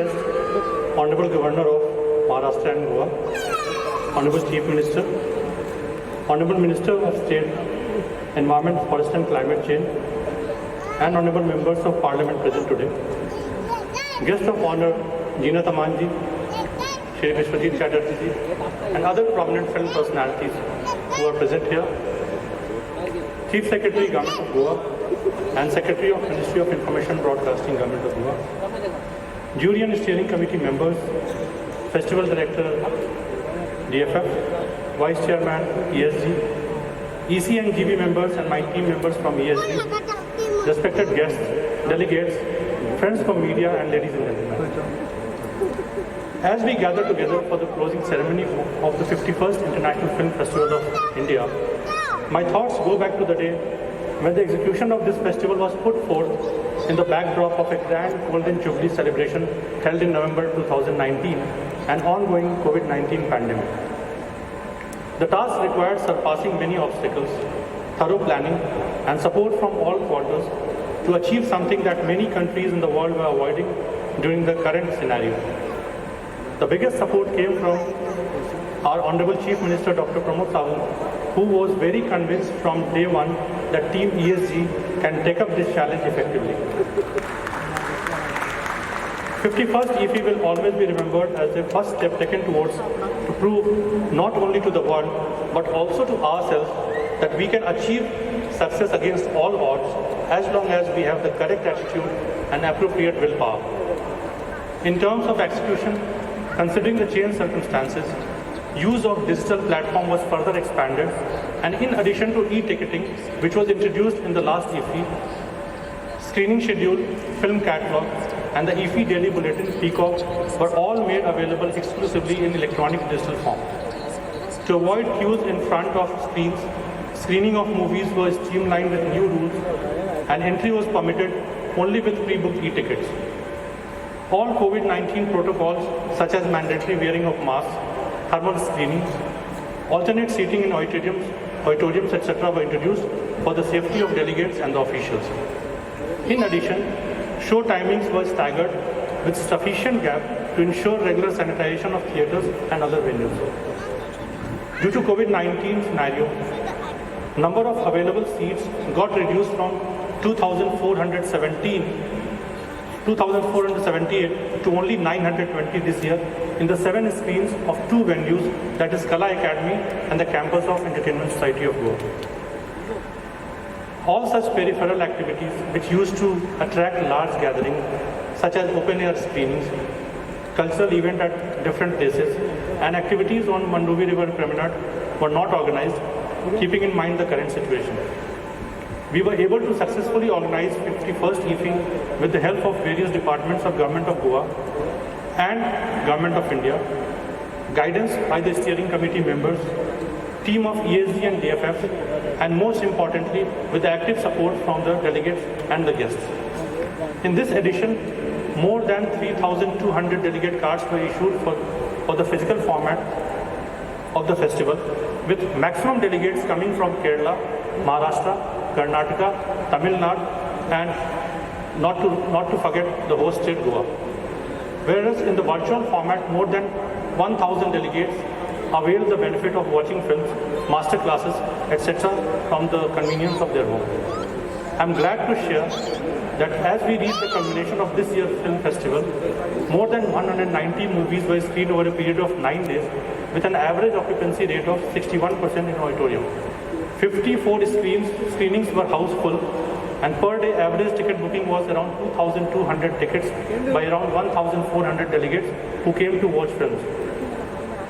guests, Honorable Governor of Maharashtra and Goa, Honorable Chief Minister, Honorable Minister of State, Environment, Forest and Climate Change, and Honorable Members of Parliament present today, Guest of Honor Zeenat Aman ji, Shri Biswajit Chatterjee, and other prominent film personalities who are present here, Chief Secretary, Government of Goa, and Secretary of Ministry of Information Broadcasting, Government of Goa, Jury and Steering Committee members, Festival Director, DFF, Vice Chairman, ESG, EC and GB members and my team members from ESG, respected guests, delegates, friends from media and ladies and gentlemen. As we gather together for the closing ceremony of the 51st International Film Festival of India, my thoughts go back to the day when the execution of this festival was put forth in the backdrop of a grand Golden Jubilee celebration held in November 2019 and ongoing COVID-19 pandemic. The task required surpassing many obstacles, thorough planning, and support from all quarters to achieve something that many countries in the world were avoiding during the current scenario. The biggest support came from our Honorable Chief Minister Dr. Pramod Sawant, who was very convinced from day one that Team ESG can take up this challenge effectively. 51st IFFI will always be remembered as the first step taken towards to prove not only to the world but also to ourselves that we can achieve success against all odds as long as we have the correct attitude and appropriate willpower. In terms of execution, considering the changed circumstances, use of digital platform was further expanded, and in addition to e-ticketing, which was introduced in the last IFFI, screening schedule, film catalog, and the IFFI Daily Bulletin Peacock were all made available exclusively in electronic digital form. To avoid queues in front of screens, screening of movies was streamlined with new rules, and entry was permitted only with pre-booked e-tickets. All COVID-19 protocols such as mandatory wearing of masks, thermal screening, alternate seating in auditoriums, etc. were introduced for the safety of delegates and the officials. In addition, show timings were staggered with sufficient gap to ensure regular sanitization of theatres and other venues. Due to COVID-19 scenario, number of available seats got reduced from 2,478 to only 920 this year in the 7 screens of 2 venues, that is Kala Academy and the campus of Entertainment Society of Goa. All such peripheral activities which used to attract large gatherings such as open-air screenings, cultural event at different places, and activities on Mandovi River promenade were not organized, keeping in mind the current situation. We were able to successfully organize 51st IFFI with the help of various departments of Government of Goa and Government of India, guidance by the steering committee members, team of ESG and DFF, and most importantly, with the active support from the delegates and the guests. In this edition, more than 3,200 delegate cards were issued for the physical format of the festival, with maximum delegates coming from Kerala, Maharashtra, Karnataka, Tamil Nadu, and not to forget the host state Goa. Whereas in the virtual format, more than 1,000 delegates avail the benefit of watching films, master classes, etc. from the convenience of their home. I am glad to share that as we reach the culmination of this year's film festival, more than 190 movies were screened over a period of 9 days with an average occupancy rate of 61% in auditorium. 54 screenings were house full, and per day average ticket booking was around 2,200 tickets by around 1,400 delegates who came to watch films.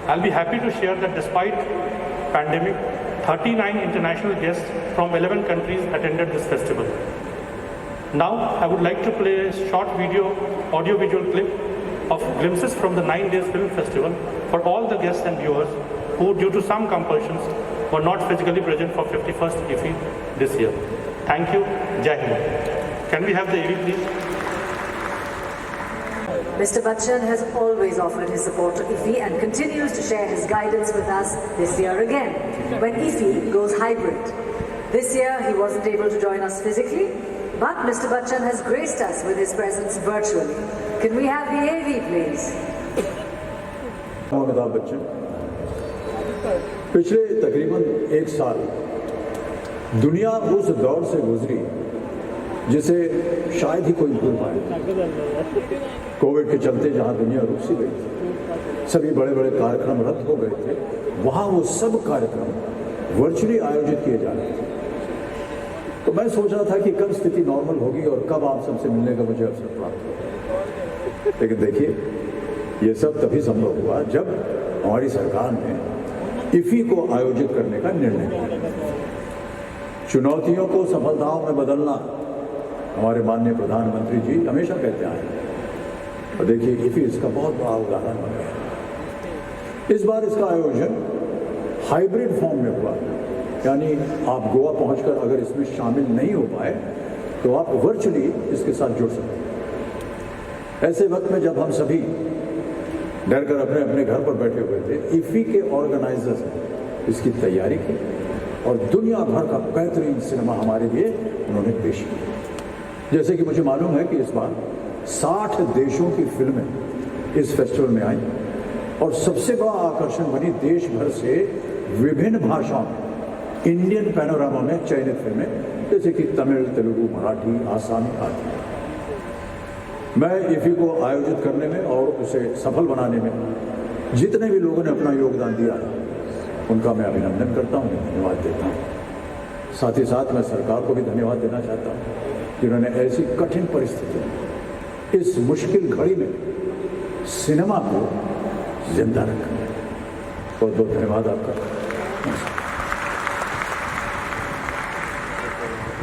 I'll be happy to share that despite pandemic, 39 international guests from 11 countries attended this festival. Now, I would like to play a short audio-visual clip of glimpses from the 9 days film festival for all the guests and viewers who, due to some compulsions, were not physically present for 51st IFFI this year. Thank you. Jai Hind. Can we have the AV, please? Mr. Bachchan has always offered his support to IFFI and continues to share his guidance with us this year again, when IFFI goes hybrid. This year, he wasn't able to join us physically, but Mr. Bachchan has graced us with his presence virtually. can we have the AV, please? Amitabh Bachchan पिछले तकरीबन 1 साल दुनिया उस दौर से गुजरी जिसे शायद ही कोई भूल पाए। कोविड के चलते जहां दुनिया रुक सी गई थी, सभी बड़े बड़े कार्यक्रम रद्द हो गए थे, वहां वो सब कार्यक्रम वर्चुअली आयोजित किए जा रहे थे। तो मैं सोच रहा था कि कब स्थिति नॉर्मल होगी और कब आप सबसे मिलने का मुझे अवसर प्राप्त होगा। लेकिन देखिए, ये सब तभी संभव हुआ जब हमारी सरकार ने इफी को आयोजित करने का निर्णय लिया। चुनौतियों को सफलताओं में बदलना हमारे माननीय प्रधानमंत्री जी हमेशा कहते आए, और देखिए इफी इसका बहुत बड़ा उदाहरण बन गया। इस बार इसका आयोजन हाइब्रिड फॉर्म में हुआ, यानी आप गोवा पहुंचकर अगर इसमें शामिल नहीं हो पाए तो आप वर्चुअली इसके साथ जुड़ सकते हैं। ऐसे वक्त में जब हम सभी डर कर अपने अपने घर पर बैठे हुए थे, इफी के ऑर्गेनाइजर्स ने इसकी तैयारी की और दुनिया भर का बेहतरीन सिनेमा हमारे लिए उन्होंने पेश किया। जैसे कि मुझे मालूम है कि इस बार 60 देशों की फिल्में इस फेस्टिवल में आई और सबसे बड़ा आकर्षण बनी देश भर से विभिन्न भाषाओं में इंडियन पैनोरामा में चयनित फिल्में, जैसे कि तमिल, तेलुगु, मराठी, आसामी आदि। मैं इफी को आयोजित करने में और उसे सफल बनाने में जितने भी लोगों ने अपना योगदान दिया है उनका मैं अभिनंदन करता हूँ, धन्यवाद देता हूँ। साथ ही साथ मैं सरकार को भी धन्यवाद देना चाहता हूँ जिन्होंने ऐसी कठिन परिस्थितियों में, इस मुश्किल घड़ी में सिनेमा को जिंदा रखा। बहुत बहुत धन्यवाद आपका।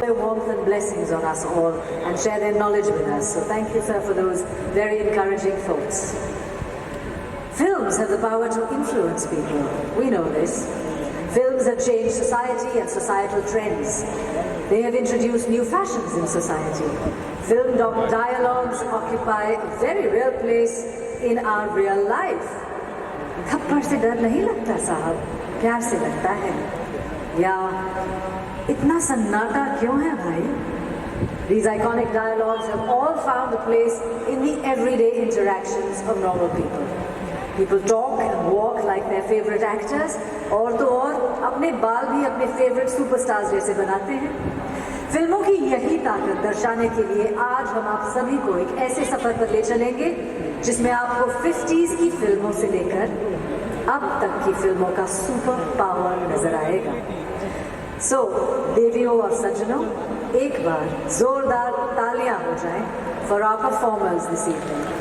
Their warmth and blessings on us all and share their knowledge with us. So thank you, sir, for those very encouraging thoughts. Films have the power to influence people. We know this. Films have changed society and societal trends. They have introduced new fashions in society. Film dialogues occupy a very real place in our real life. थप्पड़ से डर नहीं लगता साहब, प्यार से लगता है। या इतना सन्नाटा क्यों है भाई? These iconic dialogues have all found a place in the everyday interactions of normal people. People talk and walk like their favorite actors, और तो और अपने बाल भी अपने favorite superstars जैसे बनाते हैं। फिल्मों की यही ताकत दर्शाने के लिए आज हम आप सभी को एक ऐसे सफर पर ले चलेंगे जिसमें आपको 50s की फिल्मों से लेकर अब तक की फिल्मों का सुपर पावर नजर आएगा। सो देवियों और सज्जनों, एक बार जोरदार तालियां हो जाएं for our performers this evening.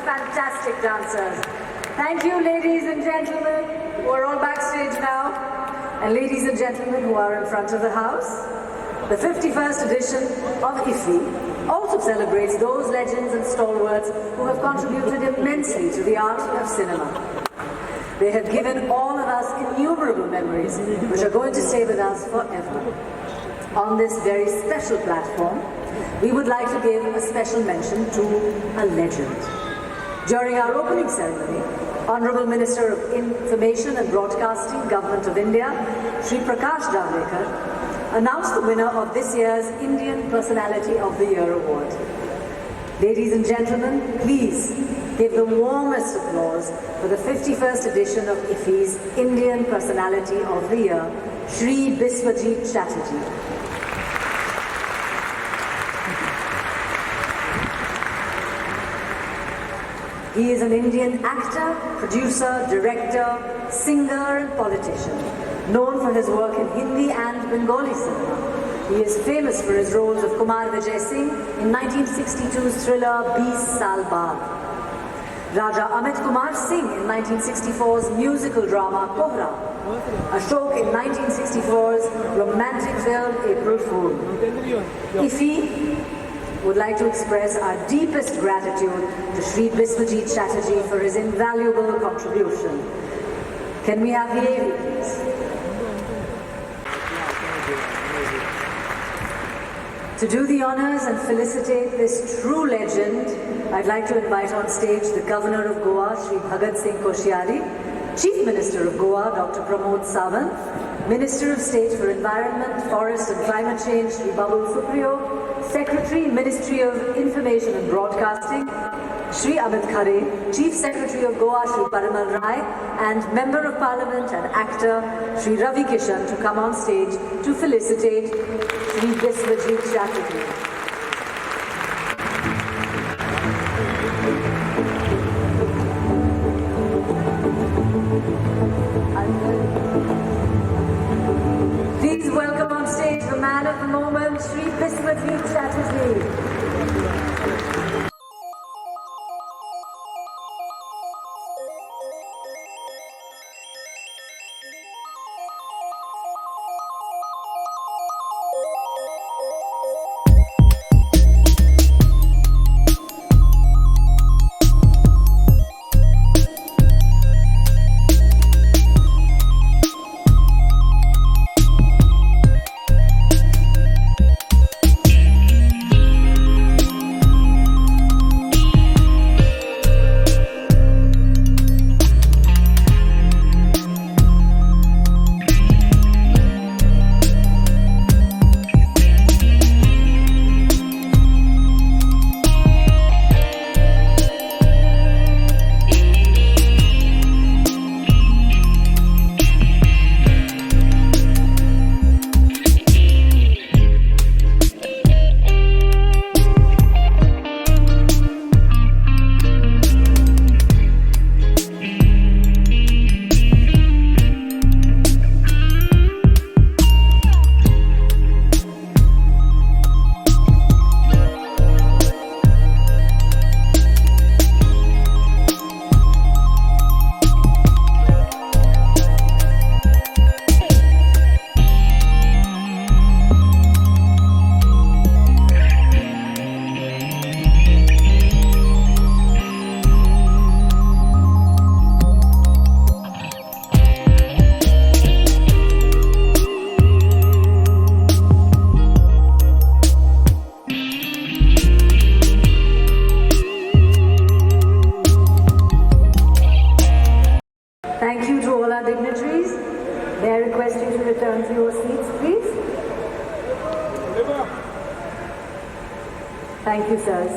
Fantastic dancers. Thank you, ladies and gentlemen, who are all backstage now, and ladies and gentlemen who are in front of the house. The 51st edition of IFFI also celebrates those legends and stalwarts who have contributed immensely to the art of cinema. They have given all of us innumerable memories which are going to stay with us forever. On this very special platform, we would like to give a special mention to a legend. During our opening ceremony, Honorable Minister of Information and Broadcasting, Government of India, Shri Prakash Javadekar, announced the winner of this year's Indian Personality of the Year Award. Ladies and gentlemen, please give the warmest applause for the 51st edition of IFFI's Indian Personality of the Year, Shri Biswajit Chatterjee. He is an Indian actor, producer, director, singer and politician, known for his work in Hindi and Bengali cinema. He is famous for his roles of Kumar Vijay Singh in 1962's thriller 20 Saal Baad, Raja Amit Kumar Singh in 1964's musical drama Kohra, Ashok in 1964's romantic film April Fool. IFFI would like to express our deepest gratitude to Shri Biswajit Chatterjee for his invaluable contribution. Can we have the AV, please? To do the honors and felicitate this true legend, I'd like to invite on stage the Governor of Goa, Shri Bhagat Singh Koshyari, Chief Minister of Goa, Dr. Pramod Sawant, Minister of State for Environment, Forest and Climate Change, Shri Babul Supriyo, Secretary, Ministry of Information and Broadcasting, Shri Amit Khare, Chief Secretary of Goa, Shri Parimal Rai, and Member of Parliament and actor, Shri Ravi Kishan, to come on stage to felicitate Shri Biswajit Chatterjee. Please welcome on stage the man of the moment, Shri Biswajit Chatterjee. Thank you, sirs.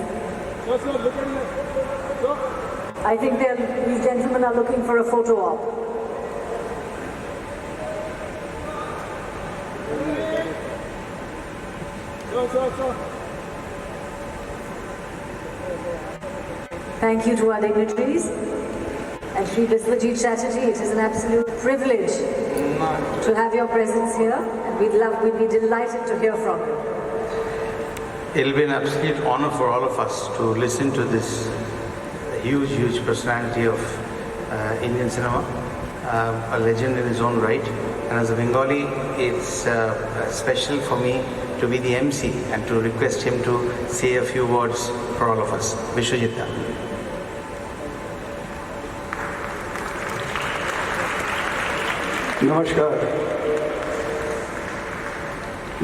I think these gentlemen are looking for a photo op. Thank you to our dignitaries. And Shri Biswajit Chatterjee, it is an absolute privilege to have your presence here, and we'd be delighted to hear from you. It'll be an absolute honor for all of us to listen to this huge personality of Indian cinema, a legend in his own right. And as a Bengali, it's special for me to be the MC and to request him to say a few words for all of us. Biswajit Aman. नमस्कार,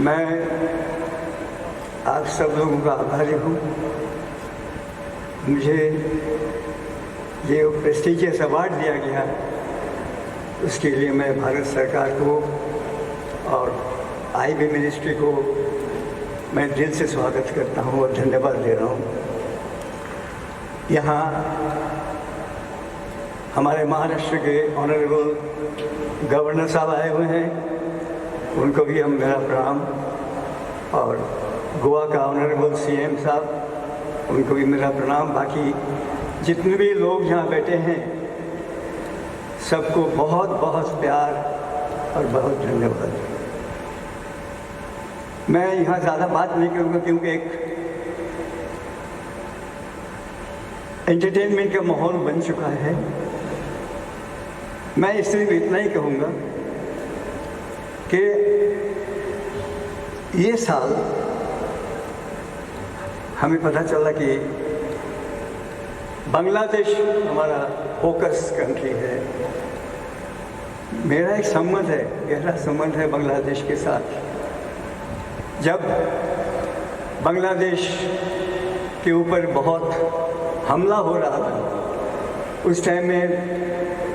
मैं आप सब लोगों का आभारी हूँ। मुझे ये प्रेस्टिजियस अवार्ड दिया गया, उसके लिए मैं भारत सरकार को और आईबी मिनिस्ट्री को मैं दिल से स्वागत करता हूँ और धन्यवाद दे रहा हूँ। यहाँ हमारे महाराष्ट्र के ऑनरेबल गवर्नर साहब आए हुए हैं, उनको भी हम मेरा प्रणाम, और गोवा का ऑनरेबल सीएम साहब, उनको भी मेरा प्रणाम। बाकी जितने भी लोग यहाँ बैठे हैं सबको बहुत बहुत प्यार और बहुत धन्यवाद। मैं यहाँ ज़्यादा बात नहीं करूँगा क्योंकि एक एंटरटेनमेंट का माहौल बन चुका है। मैं इससे इतना ही कहूँगा कि ये साल हमें पता चला कि बांग्लादेश हमारा फोकस कंट्री है। मेरा एक संबंध है, गहरा संबंध है बांग्लादेश के साथ। जब बांग्लादेश के ऊपर बहुत हमला हो रहा था, उस टाइम में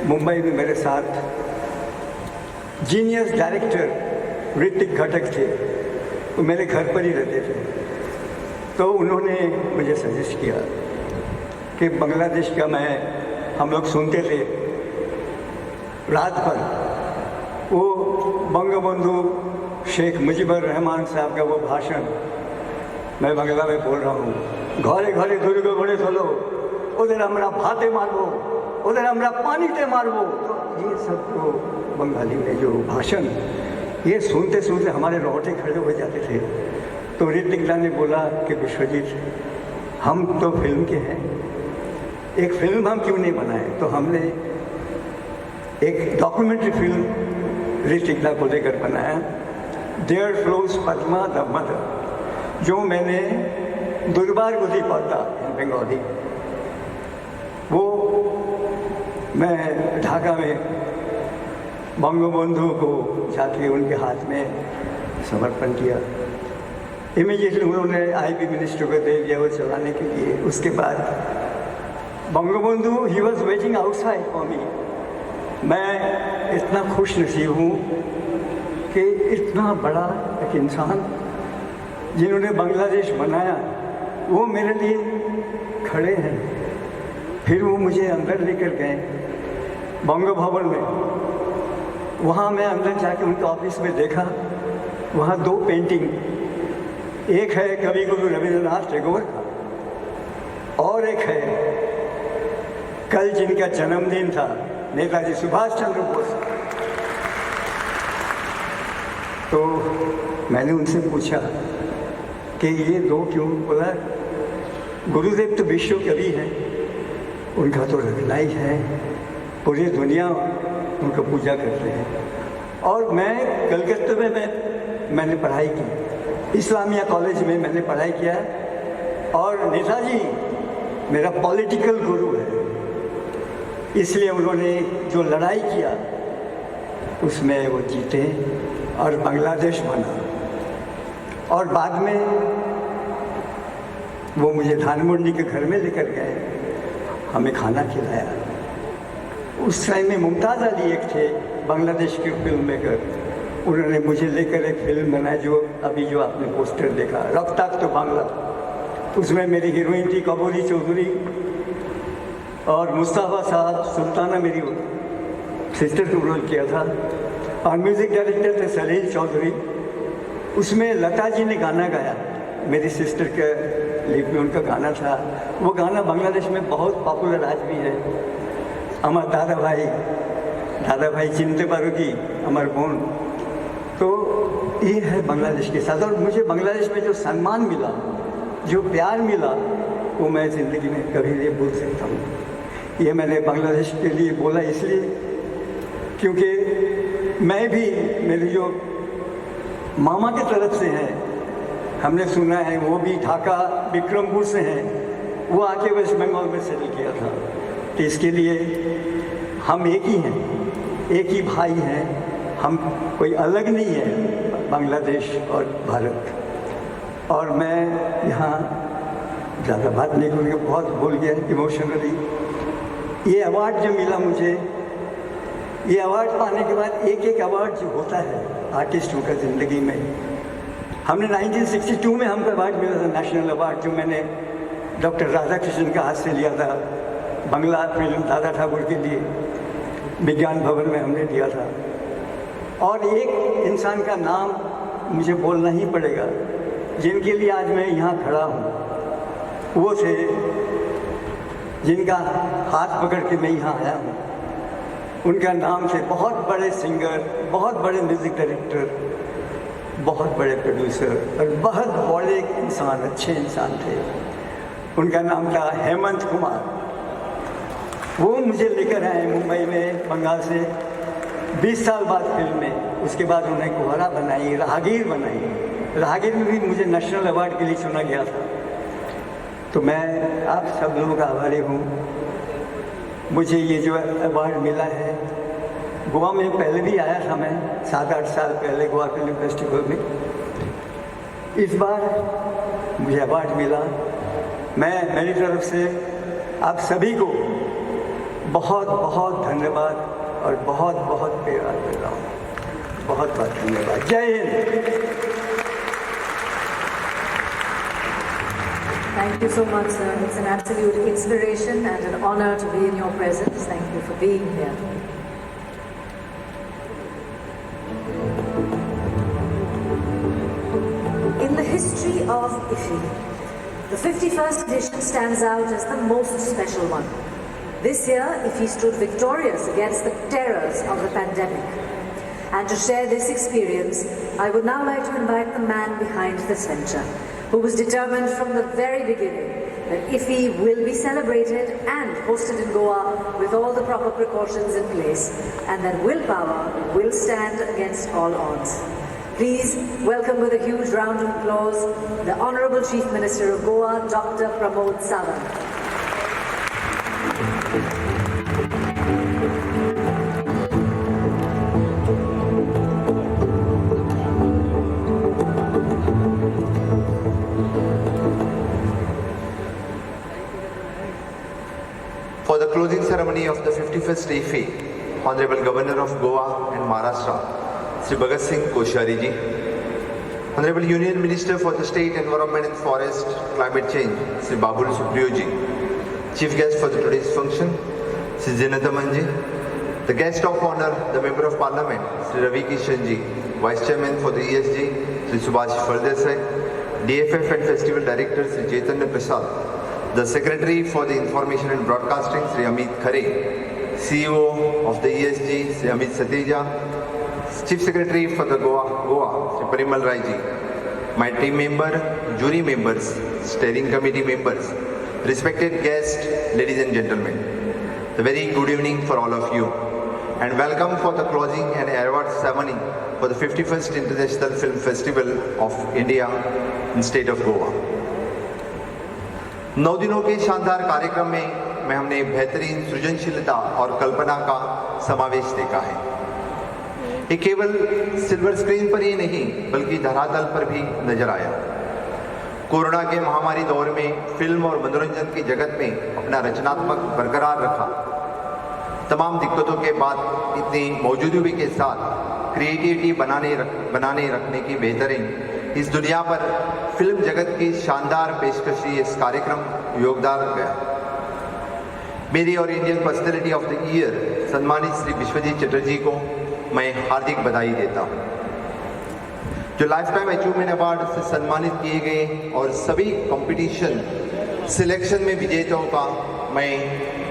मुंबई में मेरे साथ जीनियस डायरेक्टर ऋतिक घटक थे, वो मेरे घर पर ही रहते थे। तो उन्होंने मुझे सजेस्ट किया कि बांग्लादेश का हम लोग सुनते थे रात पर वो बंगबंधु शेख मुजीबुर रहमान साहब का वो भाषण, मैं बांग्ला में बोल रहा हूँ, घरे घरे दुर्ग गड़े चलो, उधर हमरा भाते मारबो, उधर हमरा पानीते मारबो। तो ये सब तो बंगाली में जो भाषण, ये सुनते सुनते हमारे रोटे खड़े हो जाते थे। तो ऋतिक ने बोला कि विश्वजीत, हम तो फिल्म के हैं, एक फिल्म हम क्यों नहीं बनाए। तो हमने एक डॉक्यूमेंट्री फिल्म ऋतिक को लेकर बनाया, there flows Padma the mother, जो मैंने दुर्बार गुदी पढ़ता बंगाली। वो मैं ढाका में बंगबंधु को जाके उनके हाथ में समर्पण किया। इमीडिएटली उन्होंने आईबी मिनिस्टर को दे दिया वो चलाने के लिए। उसके बाद Bangabandhu he was waiting outside for me. मैं इतना खुश नसीब हूँ कि इतना बड़ा एक इंसान जिन्होंने बांग्लादेश बनाया वो मेरे लिए खड़े हैं। फिर वो मुझे अंदर लेकर गए बंग भवन में। वहाँ मैं अंदर जाके उनके ऑफिस में देखा, वहाँ दो पेंटिंग, एक है कवि गुरु रविंद्रनाथ टैगोर का और एक है कल जिनका जन्मदिन था नेताजी सुभाष चंद्र बोस। तो मैंने उनसे पूछा कि ये दो क्यों। बोला गुरुदेव तो विश्व कवि हैं, उनका तो रखना ही है, पूरी दुनिया उनका पूजा करते हैं। और मैं कलकत्ता में मैंने पढ़ाई की, इस्लामिया कॉलेज में मैंने पढ़ाई किया, और नेताजी मेरा पॉलिटिकल गुरु है। इसलिए उन्होंने जो लड़ाई किया उसमें वो जीते और बांग्लादेश बना। और बाद में वो मुझे धानमंडी के घर में लेकर गए, हमें खाना खिलाया। उस टाइम में मुमताज़ अली एक थे बांग्लादेश के फिल्म मेकर, उन्होंने मुझे लेकर एक फिल्म बनाई जो अभी जो आपने पोस्टर देखा, रफ्ताक तो बांग्ला। उसमें मेरी हीरोइन थी कबूली चौधरी और मुस्तफ़ा साहब सुल्ताना मेरी सिस्टर को रोल किया था, और म्यूज़िक डायरेक्टर थे सलील चौधरी। उसमें लता जी ने गाना गाया, मेरी सिस्टर के लिप में उनका गाना था। वो गाना बांग्लादेश में बहुत पॉपुलर आज भी है। हमार दादा भाई चिनते पारो की हमार बोन। तो ये है बांग्लादेश के साथ, और मुझे बांग्लादेश में जो सम्मान मिला, जो प्यार मिला, वो मैं ज़िंदगी में कभी नहीं भूल सकता हूँ। ये मैंने बांग्लादेश के लिए बोला इसलिए क्योंकि मैं भी, मेरी जो मामा की तरफ से हैं, हमने सुना है वो भी ढाका बिक्रमपुर से हैं, वो आके वेस्ट बंगाल में सेटल किया था। तो इसके लिए हम एक ही हैं, एक ही भाई हैं, हम कोई अलग नहीं है, बांग्लादेश और भारत। और मैं यहाँ ज़्यादा बात नहीं करूँगी, बहुत भूल गया इमोशनली। ये अवार्ड जो मिला मुझे, ये अवार्ड पाने के बाद एक अवार्ड जो होता है आर्टिस्टों का ज़िंदगी में, हमने 1962 में हमको अवार्ड मिला था, नेशनल अवार्ड, जो मैंने डॉक्टर राधाकृष्णन का हाथ से लिया था, बंगला फिल्म दादा ठाकुर के लिए विज्ञान भवन में हमने दिया था। और एक इंसान का नाम मुझे बोलना ही पड़ेगा, जिनके लिए आज मैं यहाँ खड़ा हूँ, वो थे जिनका हाथ पकड़ के मैं यहाँ आया हूँ। उनका नाम थे बहुत बड़े सिंगर, बहुत बड़े म्यूज़िक डायरेक्टर, बहुत बड़े प्रोड्यूसर और बहुत बड़े इंसान, अच्छे इंसान थे। उनका नाम था हेमंत कुमार। वो मुझे लेकर आए मुंबई में बंगाल से 20 साल बाद फिल्म में। उसके बाद उन्हें कुहरा बनाई, राहगीर बनाई। राहगीर में भी मुझे नेशनल अवार्ड के लिए चुना गया था। तो मैं आप सब लोगों का आभारी हूँ। मुझे ये जो अवार्ड मिला है, गोवा में पहले भी आया था मैं 7-8 साल पहले गोवा फिल्म फेस्टिवल में। इस बार मुझे अवार्ड मिला। मैं मेरी तरफ से आप सभी को बहुत बहुत धन्यवाद और बहुत बहुत प्यार कर रहा हूँ। बहुत बहुत धन्यवाद। जय Hind. Thank you so much, sir. It's an absolute inspiration and an honor to be in your presence. Thank you for being here. In the history of IFFI, the 51st edition stands out as the most special one. This year, IFFI stood victorious against the terrors of the pandemic. And to share this experience, I would now like to invite the man behind this venture, who was determined from the very beginning that IFFI will be celebrated and hosted in Goa with all the proper precautions in place, and that willpower will stand against all odds. Please welcome with a huge round of applause the Honourable Chief Minister of Goa, Dr. Pramod Sawant. For the closing ceremony of the 51st IFFI, Honorable Governor of Goa and Maharashtra, Sri Bhagat Singh Koshari ji, Honorable Union Minister for the State Environment and Forest Climate Change, Sri Babul Supriyo ji, Chief Guest for today's function, Sri Zeenat Aman ji, the Guest of Honor, the Member of Parliament, Sri Ravi Kishan ji, Vice Chairman for the ESG, Sri Subhash Fardesai, DFF and Festival Director, Sri Chaitanya Prasad, the Secretary for the Information and Broadcasting, Sri Amit Khare, CEO of the ESG, Sri Amit Sateja, Chief Secretary for the Goa, Sri Parimal Rai ji, my team member, jury members, steering committee members, respected guests, ladies and gentlemen, a very good evening for all of you, and welcome for the closing and award ceremony for the 51st International Film Festival of India in state of Goa. 9 दिनों के शानदार कार्यक्रम में हमने बेहतरीन सृजनशीलता और कल्पना का समावेश देखा है। ये केवल सिल्वर स्क्रीन पर ही नहीं बल्कि धरातल पर भी नजर आया। कोरोना के महामारी दौर में फिल्म और मनोरंजन की जगत में अपना रचनात्मक बरकरार रखा। तमाम दिक्कतों के बाद इतनी मौजूदगी के साथ क्रिएटिविटी बनाने रखने की बेहतरीन इस दुनिया पर फिल्म जगत की शानदार पेशकशी इस कार्यक्रम योगदान गया। मेरी और Indian personality of the year सम्मानित श्री विश्वजीत चटर्जी को मैं हार्दिक बधाई देता हूँ, जो लाइफ टाइम अचीवमेंट अवार्ड से सम्मानित किए गए और सभी कंपटीशन सिलेक्शन में विजेताओं का मैं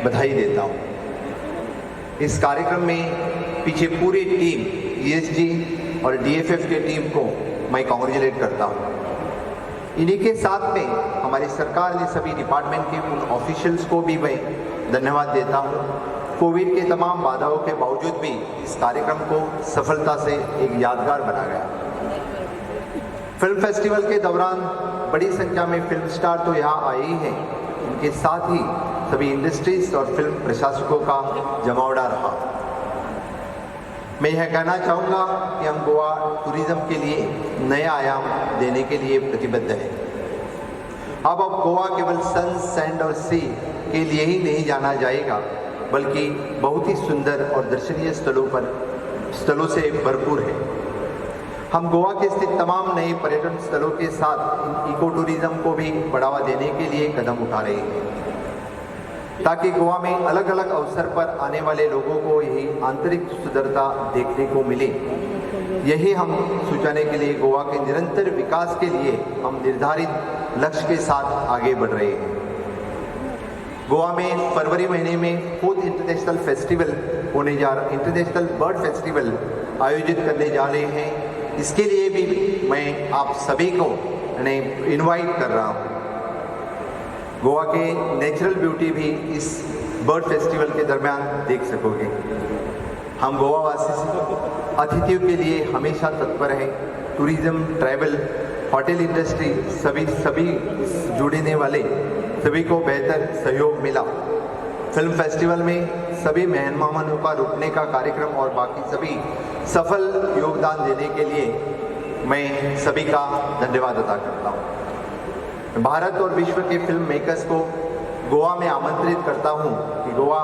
बधाई देता हूँ। इस कार्यक्रम में पीछे पूरी टीम ESG और DFF के टीम को मैं कॉन्ग्रेचुलेट करता हूँ। इन्हीं के साथ में हमारी सरकार ने सभी डिपार्टमेंट के उन ऑफिशियल्स को भी मैं धन्यवाद देता हूँ। कोविड के तमाम बाधाओं के बावजूद भी इस कार्यक्रम को सफलता से एक यादगार बना गया। फिल्म फेस्टिवल के दौरान बड़ी संख्या में फिल्म स्टार तो यहाँ आए ही हैं, उनके साथ ही सभी इंडस्ट्रीज और फिल्म प्रशासकों का जमावड़ा रहा। मैं यह कहना चाहूँगा कि हम गोवा टूरिज्म के लिए नए आयाम देने के लिए प्रतिबद्ध हैं। अब गोवा केवल सन, सैंड और सी के लिए ही नहीं जाना जाएगा, बल्कि बहुत ही सुंदर और दर्शनीय स्थलों से भरपूर है। हम गोवा के स्थित तमाम नए पर्यटन स्थलों के साथ इको टूरिज्म को भी बढ़ावा देने के लिए कदम उठा रहे हैं, ताकि गोवा में अलग अलग अवसर पर आने वाले लोगों को यही आंतरिक सुंदरता देखने को मिले। यही हम सुझाने के लिए गोवा के निरंतर विकास के लिए हम निर्धारित लक्ष्य के साथ आगे बढ़ रहे हैं। गोवा में फरवरी महीने में 4th इंटरनेशनल बर्ड फेस्टिवल आयोजित करने जा रहे हैं। इसके लिए भी मैं आप सभी को इनवाइट कर रहा हूँ। गोवा के नेचुरल ब्यूटी भी इस बर्ड फेस्टिवल के दरमियान देख सकोगे। हम गोवा वासी अतिथियों के लिए हमेशा तत्पर हैं। टूरिज्म, ट्रैवल, होटल इंडस्ट्री सभी जुड़ने वाले सभी को बेहतर सहयोग मिला। फिल्म फेस्टिवल में सभी मेहमानों का रुकने का कार्यक्रम और बाकी सभी सफल योगदान देने के लिए मैं सभी का धन्यवाद अदा करता हूँ। भारत और विश्व के फिल्म मेकर्स को गोवा में आमंत्रित करता हूँ कि गोवा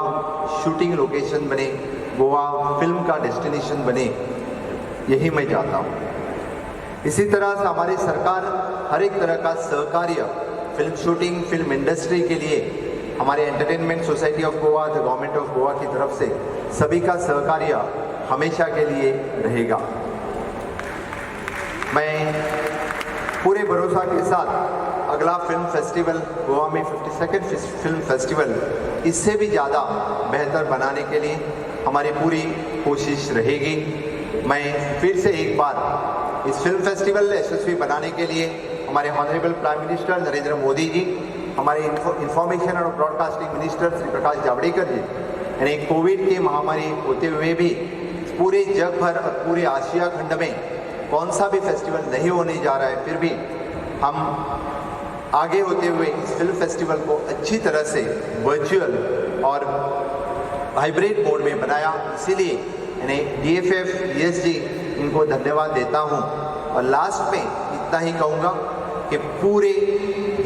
शूटिंग लोकेशन बने, गोवा फिल्म का डेस्टिनेशन बने, यही मैं चाहता हूँ। इसी तरह से हमारी सरकार हर एक तरह का सहकार्य फिल्म शूटिंग, फिल्म इंडस्ट्री के लिए हमारे entertainment society of Goa, the government of Goa की तरफ से सभी का सहकार्य हमेशा के लिए रहेगा। मैं पूरे भरोसा के साथ अगला फिल्म फेस्टिवल गोवा में 52nd फिल्म फेस्टिवल इससे भी ज़्यादा बेहतर बनाने के लिए हमारी पूरी कोशिश रहेगी। मैं फिर से एक बार इस फिल्म फेस्टिवल यशस्वी बनाने के लिए हमारे honourable prime minister Narendra Modi ji, हमारे इंफॉर्मेशन और ब्रॉडकास्टिंग मिनिस्टर श्री प्रकाश जावड़ेकर जी, यानी कोविड की महामारी होते हुए भी पूरे जग भर और पूरे आशिया खंड में कौन सा भी फेस्टिवल नहीं होने जा रहा है, फिर भी हम आगे होते हुए इस फिल्म फेस्टिवल को अच्छी तरह से वर्चुअल और हाइब्रिड मोड में बनाया। इसीलिए यानी DFF, ESG इनको धन्यवाद देता हूँ। और लास्ट में इतना ही कहूँगा कि पूरे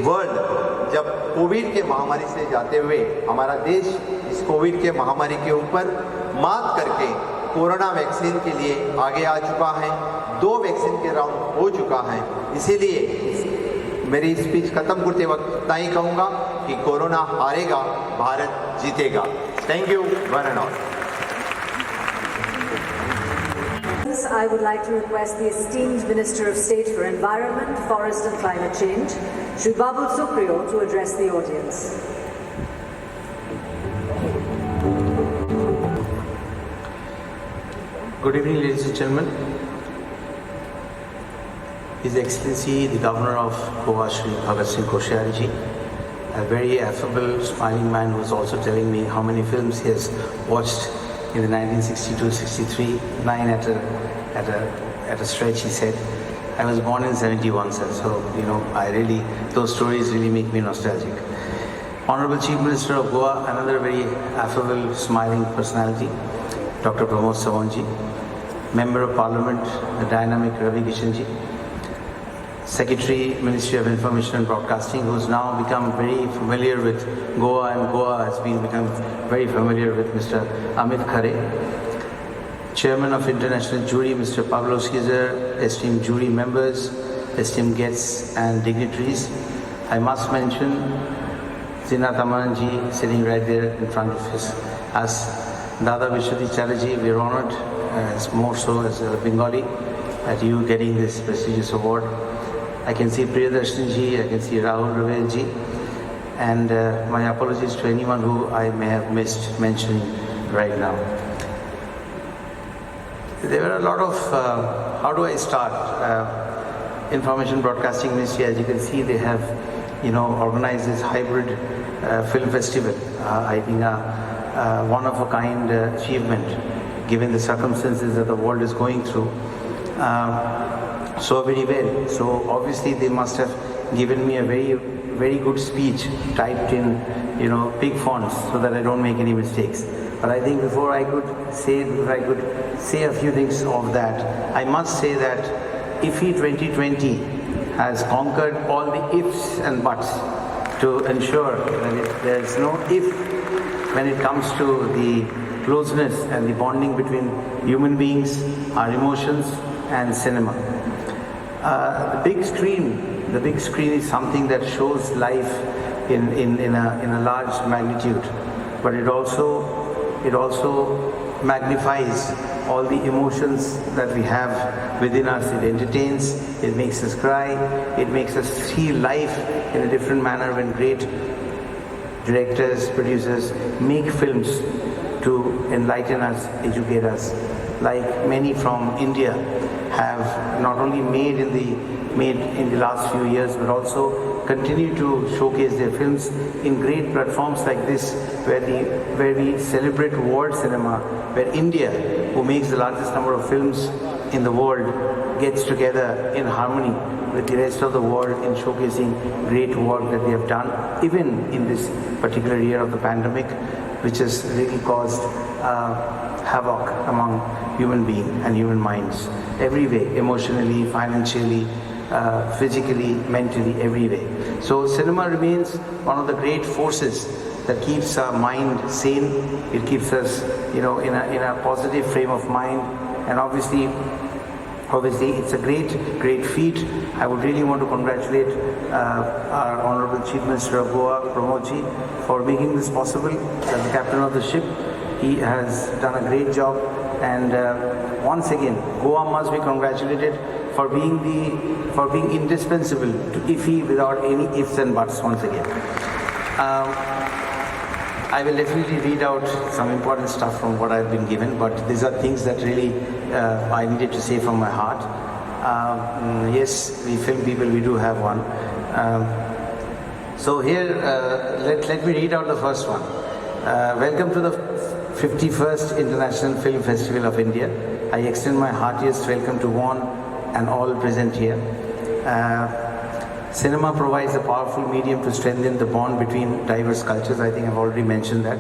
वर्ल्ड जब कोविड के महामारी से जाते हुए हमारा देश इस कोविड के महामारी के ऊपर मात करके कोरोना वैक्सीन के लिए आगे आ चुका है। 2 वैक्सीन के राउंड हो चुका है। इसीलिए मेरी स्पीच खत्म करते वक्त इतना ही कहूँगा कि कोरोना हारेगा, भारत जीतेगा। Thank you one and all. I would like to request the esteemed Minister of State for Environment, Forest and Climate Change, Shri Babu Supriyo, to address the audience. Good evening, ladies and gentlemen. His Excellency, the Governor of Goa, Shri Bhagat Singh Koshyari ji, a very affable, smiling man who was also telling me how many films he has watched in the 1962-63, 9 at a stretch, he said. I was born in 71, sir, so, those stories really make me nostalgic. Honorable Chief Minister of Goa, another very affable, smiling personality, Dr. Pramod Sawant ji, Member of Parliament, the dynamic Ravi Kishan ji, Secretary, Ministry of Information and Broadcasting, who's now become very familiar with Goa, and Goa has become very familiar with Mr. Amit Khare. Chairman of International Jury, Mr. Pablo Cesar, esteemed jury members, esteemed guests and dignitaries. I must mention Zeenat Aman ji sitting right there in front of us. Dada Biswajit Chatterjee, we are honored, more so as a Bengali, at you getting this prestigious award. I can see Priyadarshini ji, I can see Rahul Ravel ji, and my apologies to anyone who I may have missed mentioning right now. There were a lot of, how do I start? Information Broadcasting Ministry, as you can see, they have, organized this hybrid film festival. I think one of a kind achievement, given the circumstances that the world is going through. So very well. So obviously they must have given me a very good speech typed in, big fonts so that I don't make any mistakes. But I think before I could say a few things of that, I must say that IFFI 2020 has conquered all the ifs and buts to ensure that there is no if when it comes to the closeness and the bonding between human beings, our emotions, and cinema. The big screen is something that shows life in a large magnitude, but it also magnifies all the emotions that we have within us. It entertains, it makes us cry, it makes us see life in a different manner when great directors, producers make films to enlighten us, educate us, like many from India have not only made in the last few years, but also continue to showcase their films in great platforms like this, where we celebrate world cinema, where India, who makes the largest number of films in the world, gets together in harmony with the rest of the world in showcasing great work that they have done, even in this particular year of the pandemic, which has really caused havoc among human beings and human minds, every way, emotionally, financially, physically, mentally, every way. So cinema remains one of the great forces that keeps our mind sane. It keeps us, in a positive frame of mind, and obviously it's a great feat. I would really want to congratulate our Honorable Chief Minister of Goa, Pramod ji, for making this possible. As the captain of the ship, he has done a great job, and once again, Goa must be congratulated for being indispensable to IFFI without any ifs and buts once again. I will definitely read out some important stuff from what I've been given, but these are things that really I needed to say from my heart. Yes, we film people, we do have one. So here, let me read out the first one. Welcome to the 51st International Film Festival of India. I extend my heartiest welcome to one and all present here. Cinema provides a powerful medium to strengthen the bond between diverse cultures. I think I've already mentioned that.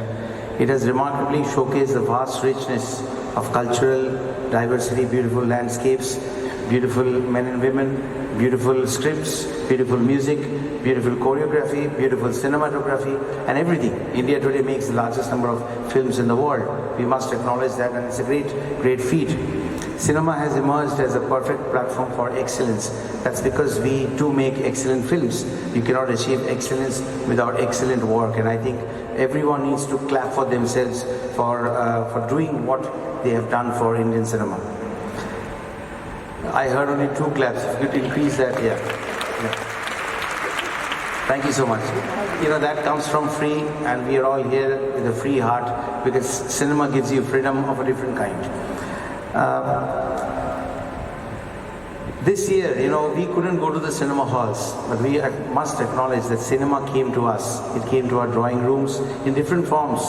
It has remarkably showcased the vast richness of cultural diversity, beautiful landscapes, beautiful men and women, beautiful scripts, beautiful music, beautiful choreography, beautiful cinematography, and everything. India today makes the largest number of films in the world. We must acknowledge that, and it's a great feat. Cinema has emerged as a perfect platform for excellence. That's because we do make excellent films. You cannot achieve excellence without excellent work, and I think everyone needs to clap for themselves for doing what they have done for Indian cinema. I heard only 2 claps. If you could increase that, yeah. Thank you so much. That comes from free, and we are all here with a free heart, because cinema gives you freedom of a different kind. This year, we couldn't go to the cinema halls, but we must acknowledge that cinema came to us. It came to our drawing rooms in different forms,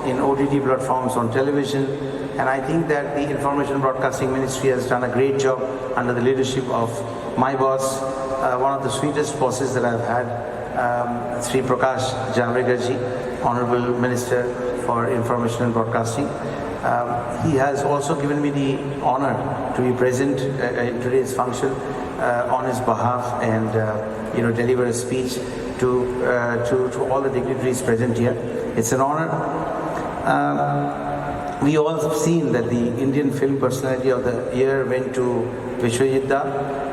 in OTT platforms, on television, and I think that the Information Broadcasting Ministry has done a great job under the leadership of my boss, one of the sweetest bosses that I've had, Sri Prakash Javadekar ji, Honorable Minister for Information and Broadcasting. He has also given me the honor to be present in today's function on his behalf, and deliver a speech to all the dignitaries present here. It's an honor. We all have seen that the Indian Film Personality of the Year went to Biswajit Da.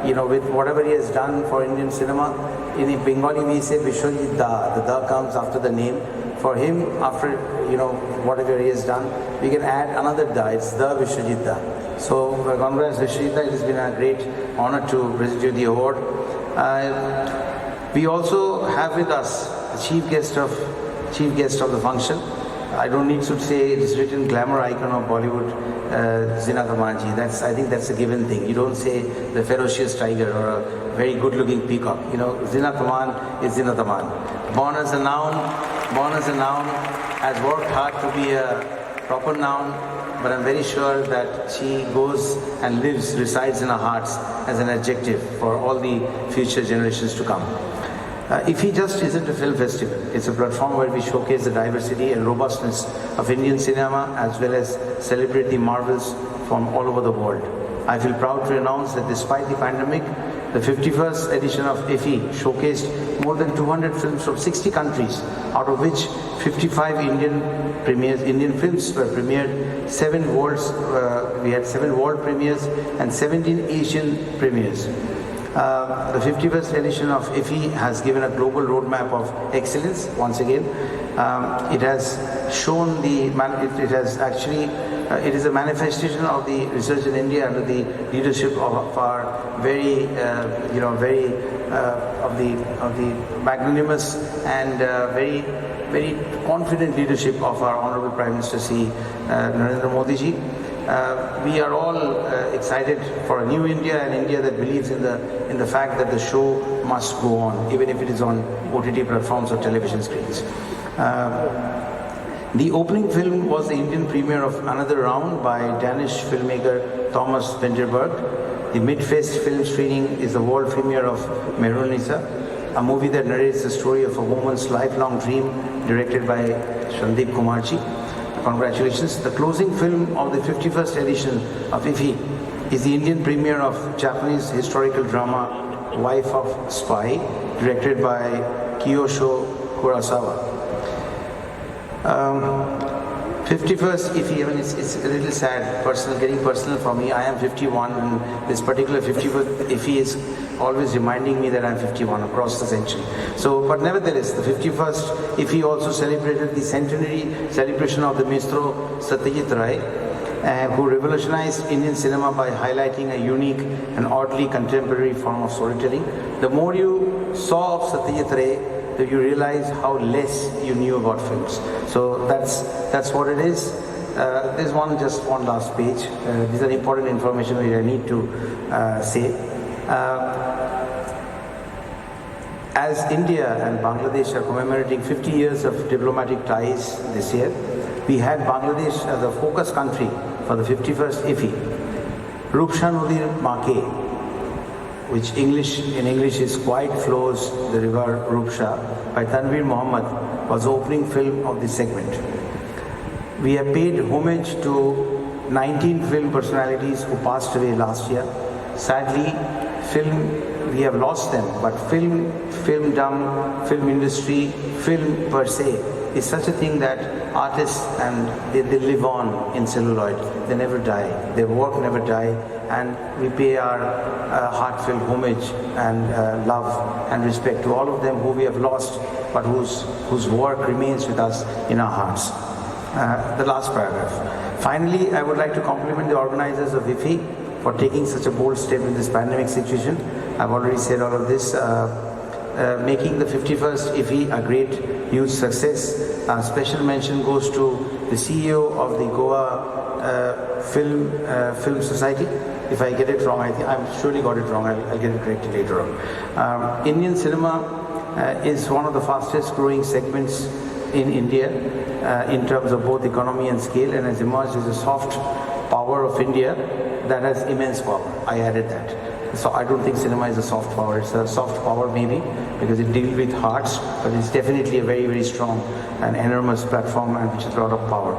You know, with whatever he has done for Indian cinema, in Bengali we say Biswajit Da. The Da comes after the name. For him, after, you know, whatever he has done, we can add another Da. It's the Biswajit Da. So congrats Biswajit Da. It has been a great honor to present you the award. We also have with us the chief guest of the function. I don't need to say it is written glamour icon of Bollywood, Zeenat Aman ji. I think that's a given thing. You don't say the ferocious tiger or a very good-looking peacock. You know, Zeenat Aman is Zeenat Aman. Born as a noun, has worked hard to be a proper noun, but I'm very sure that she goes and resides in our hearts as an adjective for all the future generations to come. IFFI just isn't a film festival. It's a platform where we showcase the diversity and robustness of Indian cinema as well as celebrate the marvels from all over the world. I feel proud to announce that despite the pandemic, the 51st edition of IFFI showcased more than 200 films from 60 countries, out of which 55 Indian films were premiered, we had 7 world premieres and 17 Asian premieres. The 51st edition of IFFI has given a global roadmap of excellence once again. It has shown it is a manifestation of the research in India under the leadership of our very magnanimous and very confident leadership of our Honorable Prime Minister Sri Narendra Modi ji. We are all excited for a new India, an India that believes in the fact that the show must go on, even if it is on OTT platforms or television screens. The opening film was the Indian premiere of Another Round by Danish filmmaker Thomas Vinterberg. The Mid-Fest film screening is the world premiere of Mehrun-Nisa, a movie that narrates the story of a woman's lifelong dream, directed by Sandeep Kumarji. Congratulations. The closing film of the 51st edition of IFFI is the Indian premiere of Japanese historical drama Wife of Spy, directed by Kiyoshi Kurosawa. 51st IFFI, I mean, it's a little sad, getting personal for me. I am 51, and this particular 51st IFFI is always reminding me that I'm 51 across the century. So, but nevertheless, the 51st IFFI also celebrated the centenary celebration of the Maestro Satyajit Ray, who revolutionized Indian cinema by highlighting a unique and oddly contemporary form of storytelling. The more you saw of Satyajit Ray, you realize how less you knew about films. So that's what it is. There's just one last page. These are important information which I need to say. As India and Bangladesh are commemorating 50 years of diplomatic ties this year, we had Bangladesh as a focus country for the 51st IFFI. Rupsha Nadir Make, which in English is Quiet Flows the River Rupsha, by Tanveer Muhammad, was the opening film of this segment. We have paid homage to 19 film personalities who passed away last year. Sadly, we have lost them, but filmdom, film industry, film per se is such a thing that artists and they live on in celluloid. They never die. Their work never die, and we pay our heartfelt homage and love and respect to all of them who we have lost, but whose work remains with us in our hearts. The last paragraph. Finally, I would like to compliment the organizers of IFFI for taking such a bold step in this pandemic situation. I've already said all of this. Making the 51st IFFI a great, huge success. Special mention goes to the CEO of the Goa Film Society. If I get it wrong, I've surely got it wrong. I'll get it corrected later on. Indian cinema is one of the fastest growing segments in India in terms of both economy and scale, and has emerged as a soft power of India that has immense power. I added that. So I don't think cinema is a soft power. It's a soft power maybe because it deals with hearts, but it's definitely a very, very strong and enormous platform and which has a lot of power.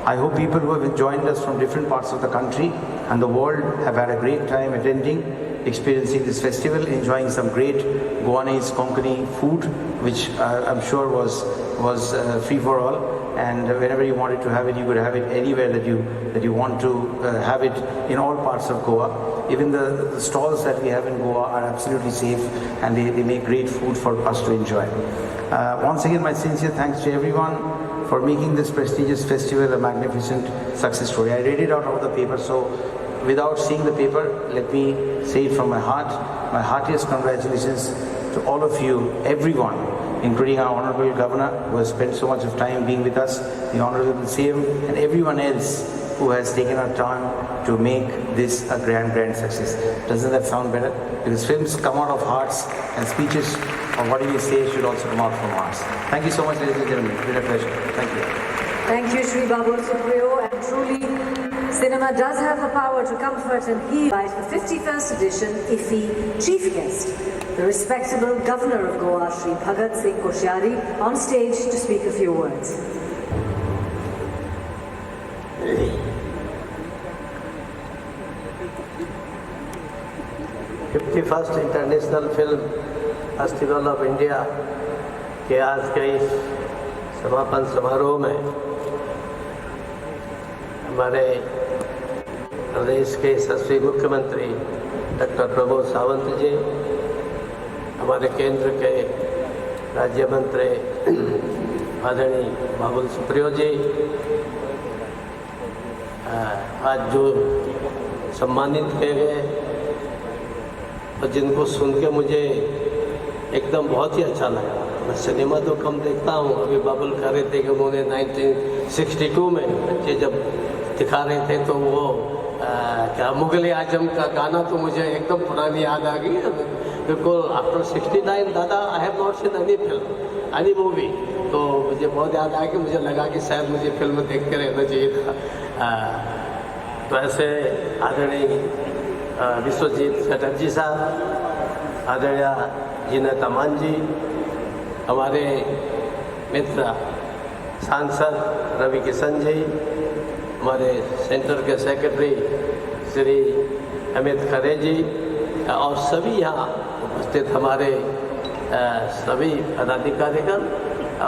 I hope people who have joined us from different parts of the country and the world have had a great time attending, experiencing this festival, enjoying some great Goanese Konkani food, which I'm sure was free for all. and whenever you wanted to have it, you could have it anywhere that you want to have it in all parts of Goa. Even the stalls that we have in Goa are absolutely safe, and they make great food for us to enjoy. Once again, my sincere thanks to everyone for making this prestigious festival a magnificent success story. I read it out of the paper, so without seeing the paper, let me say it from my heart. My heartiest congratulations to all of you, everyone, including our Honorable Governor, who has spent so much of time being with us, the Honorable CM, and everyone else who has taken our time to make this a grand success. Doesn't that sound better? Because films come out of hearts, and speeches or whatever you say should also come out from hearts. Thank you so much, ladies and gentlemen. It's been a pleasure. Thank you. Thank you, Shri Babu Supriyo. And truly, cinema does have the power to comfort and heal. By the 51st edition IFFI chief guest, the respectable Governor of Goa, Shri Bhagat Singh Koshyari, on stage to speak a few words. First international film festival of India के आज के इस समापन समारोह में हमारे प्रदेश के यशस्वी मुख्यमंत्री डॉक्टर प्रमोद सावंत जी, हमारे केंद्र के राज्य मंत्री आदरणीय बाबुल सुप्रियो जी, आज जो सम्मानित किए गए और जिनको सुन के मुझे एकदम बहुत ही अच्छा लगा। मैं सिनेमा तो कम देखता हूँ, अभी बाबुल कह रहे थे कि उन्होंने 1962 में बच्चे जब दिखा रहे थे तो वो क्या मुगल आजम का गाना तो मुझे एकदम पुरानी याद आ गई। बिल्कुल आफ्टर 69 दादा I have not seen any film any movie, तो मुझे बहुत याद आया कि मुझे लगा कि शायद मुझे फिल्म देखते रहना चाहिए था। तो ऐसे आदरणीय विश्वजीत चटर्जी साहब, आदरणीय जीनत अमान जी, हमारे मित्र सांसद रवि किशन जी, हमारे सेंटर के सेक्रेटरी श्री अमित खरे जी और सभी यहाँ उपस्थित हमारे सभी पदाधिकारीगण,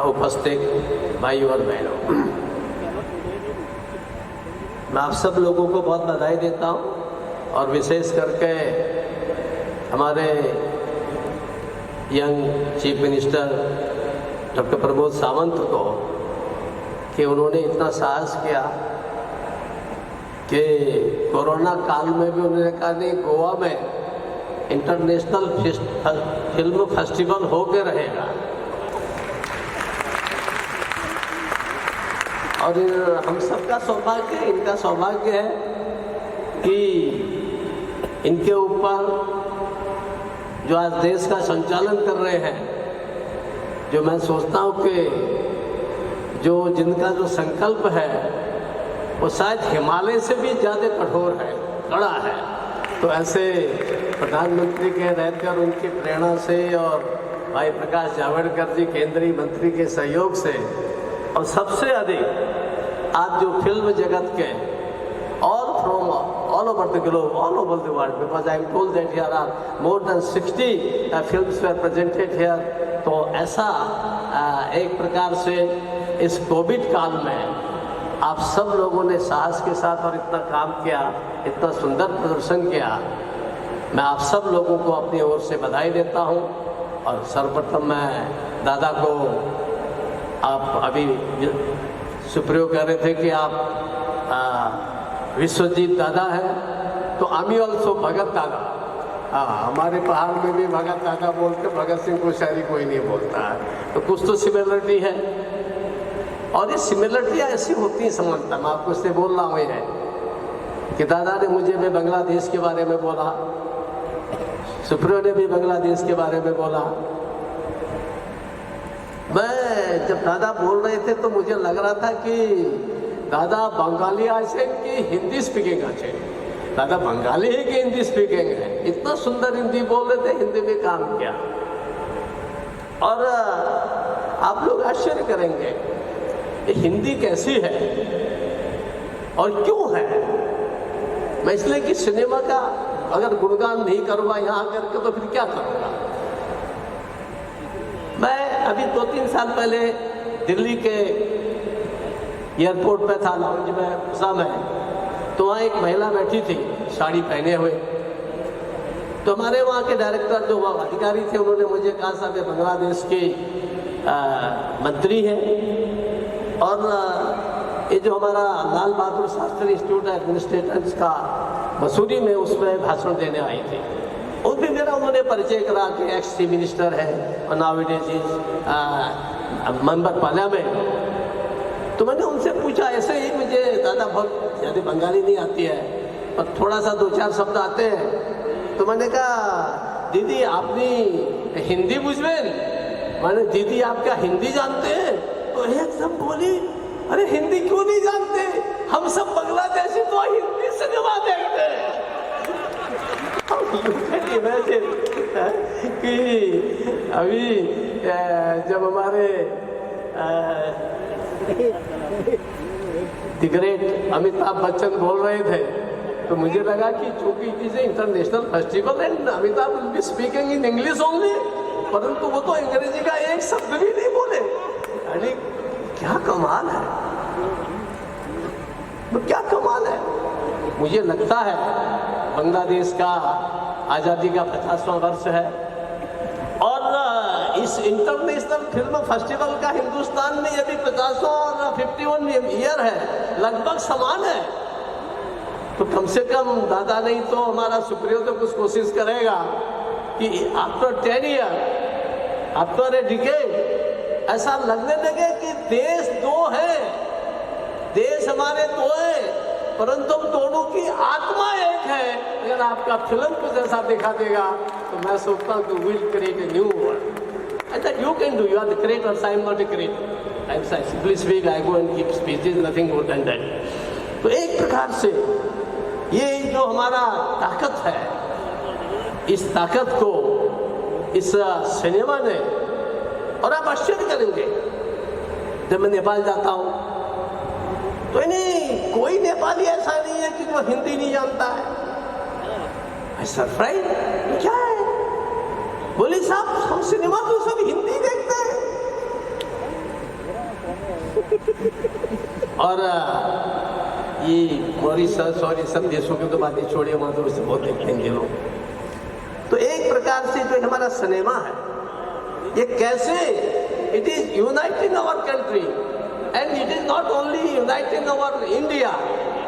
उपस्थित भाइयों और बहनों, मैं आप सब लोगों को बहुत बधाई देता हूँ और विशेष करके हमारे young chief minister doctor Pramod Sawant को कि उन्होंने इतना साहस किया कि कोरोना काल में भी उन्होंने कहा नहीं, गोवा में इंटरनेशनल फिल्म फेस्टिवल होके रहेगा। और हम सबका सौभाग्य, इनका सौभाग्य है कि इनके ऊपर जो आज देश का संचालन कर रहे हैं, जो मैं सोचता हूँ कि जो जिनका जो संकल्प है वो शायद हिमालय से भी ज़्यादा कठोर है, कड़ा है। तो ऐसे प्रधानमंत्री के रहते और उनकी प्रेरणा से और भाई प्रकाश जावड़ेकर जी केंद्रीय मंत्री के सहयोग से, और सबसे अधिक आज जो फिल्म जगत के all over the globe, all over the world, because I am told that here are more than 60 films were presented here. तो ऐसा एक प्रकार से इस कोविड काल में आप सब लोगों ने साहस के साथ और इतना काम किया, इतना सुंदर प्रदर्शन किया। मैं आप सब लोगों को अपनी ओर से बधाई देता हूँ। और सर्वप्रथम मैं दादा को, आप अभी सुप्रियो कह रहे थे कि आप विश्वजीत दादा है, तो आमी ऑल्सो भगत दादा। हमारे पहाड़ में भी भगत दादा बोलते, भगत सिंह कोश्यारी कोई नहीं बोलता है, तो कुछ तो सिमिलरिटी है। और ये सिमिलरिटियाँ ऐसी होती हैं समझता, मैं आपको इससे बोल रहा हूँ ये कि दादा ने मुझे भी बांग्लादेश के बारे में बोला, सुप्रियो ने भी बांग्लादेश के बारे में बोला। मैं जब दादा बोल रहे थे तो मुझे लग रहा था कि दादा बंगाली आছেন कि हिंदी स्पीकिंग आছেন। दादा बंगाली है कि हिंदी स्पीकिंग है, इतना सुंदर हिंदी बोल रहे थे, हिंदी में काम किया। और आप लोग आश्चर्य करेंगे कि हिंदी कैसी है और क्यों है। मैं इसलिए कि सिनेमा का अगर गुणगान नहीं करूँगा यहाँ करके तो फिर क्या करूँगा। मैं अभी 2-3 साल पहले दिल्ली के एयरपोर्ट पे था, लाउंज में घुसा मैं, तो वहाँ एक महिला बैठी थी साड़ी पहने हुए। तो हमारे वहाँ के डायरेक्टर जो वहाँ अधिकारी थे उन्होंने मुझे कहा साहब ये बांग्लादेश के मंत्री हैं और ये जो हमारा लाल बहादुर शास्त्री इंस्टीट्यूट एडमिनिस्ट्रेटर्स का मसूरी में उसमें भाषण देने आई थी। उस भी मेरा उन्होंने परिचय करा कि एक्स चीफ मिनिस्टर है और now it is member parliament. तो मैंने उनसे पूछा, ऐसे ही मुझे दादा बहुत ज़्यादा बंगाली नहीं आती है पर थोड़ा सा 2-4 शब्द आते हैं। तो मैंने कहा दीदी आपने हिंदी बुझवेन? मैंने दीदी आप क्या हिंदी जानते हैं? तो एकदम बोली अरे हिंदी क्यों नहीं जानते, हम सब बांग्लादेशी तो हिंदी सिनेमा देखते हैं। कि अभी जब हमारे द ग्रेट अमिताभ बच्चन बोल रहे थे तो मुझे लगा कि चूंकि it is international festival and Amitabh will be speaking in English only, परंतु वो तो अंग्रेजी का एक शब्द भी नहीं बोले। अरे क्या कमाल है, तो क्या कमाल है। मुझे लगता है बांग्लादेश का आज़ादी का 50वां वर्ष है और इस इंटरनेशनल फिल्म फेस्टिवल का हिंदुस्तान में यदि 50वां और 51 ईयर है, लगभग समान है। तो कम से कम दादा नहीं तो हमारा सुप्रियो तो कुछ कोशिश करेगा कि after 10 year, after a decade ऐसा लगने लगे कि देश दो है, देश हमारे दो है परंतु हम दोनों की आत्मा एक है। अगर आपका फिल्म कुछ ऐसा दिखा देगा तो मैं सोचता हूँ कि will create a new world and that you can do. You are the creator, I am not a creator, I am simply speak, I go and give speeches, nothing more than that. तो एक प्रकार से ये जो हमारा ताकत है, इस ताकत को इस सिनेमा ने, और आप आश्चर्य करेंगे जब मैं नेपाल जाता हूँ तो नहीं कोई नेपाली ऐसा नहीं है कि वो हिंदी नहीं जानता है। सरप्राइज क्या है, बोले साहब हम सिनेमा तो सब हिंदी देखते हैं। और ये मॉरिशस और ये सब देशों के तो बातें छोड़िए, वहां तो उसे बहुत देखते हैं लोग। तो एक प्रकार से जो हमारा सिनेमा है ये कैसे it is uniting our country and it is not only uniting our India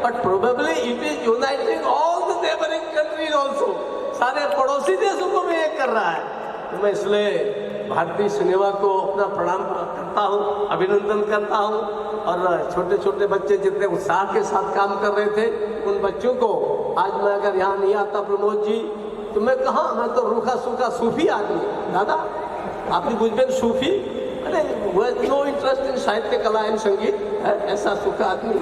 but probably it is uniting all the neighboring countries also। सारे पड़ोसी देशों को भी एक कर रहा है। तो मैं इसलिए भारतीय सिनेमा को अपना प्रणाम करता हूँ, अभिनंदन करता हूँ। और छोटे छोटे बच्चे जितने उत्साह के साथ काम कर रहे थे उन बच्चों को आज मैं अगर यहाँ नहीं आता प्रमोद जी तो मैं कहाँ, मैं तो रूखा सूखा सूफी आदमी। दादा आपने बुझबेन सूफी, अरे नो इंटरेस्ट इन साहित्य कला एंड संगीत, ऐसा सूखा आदमी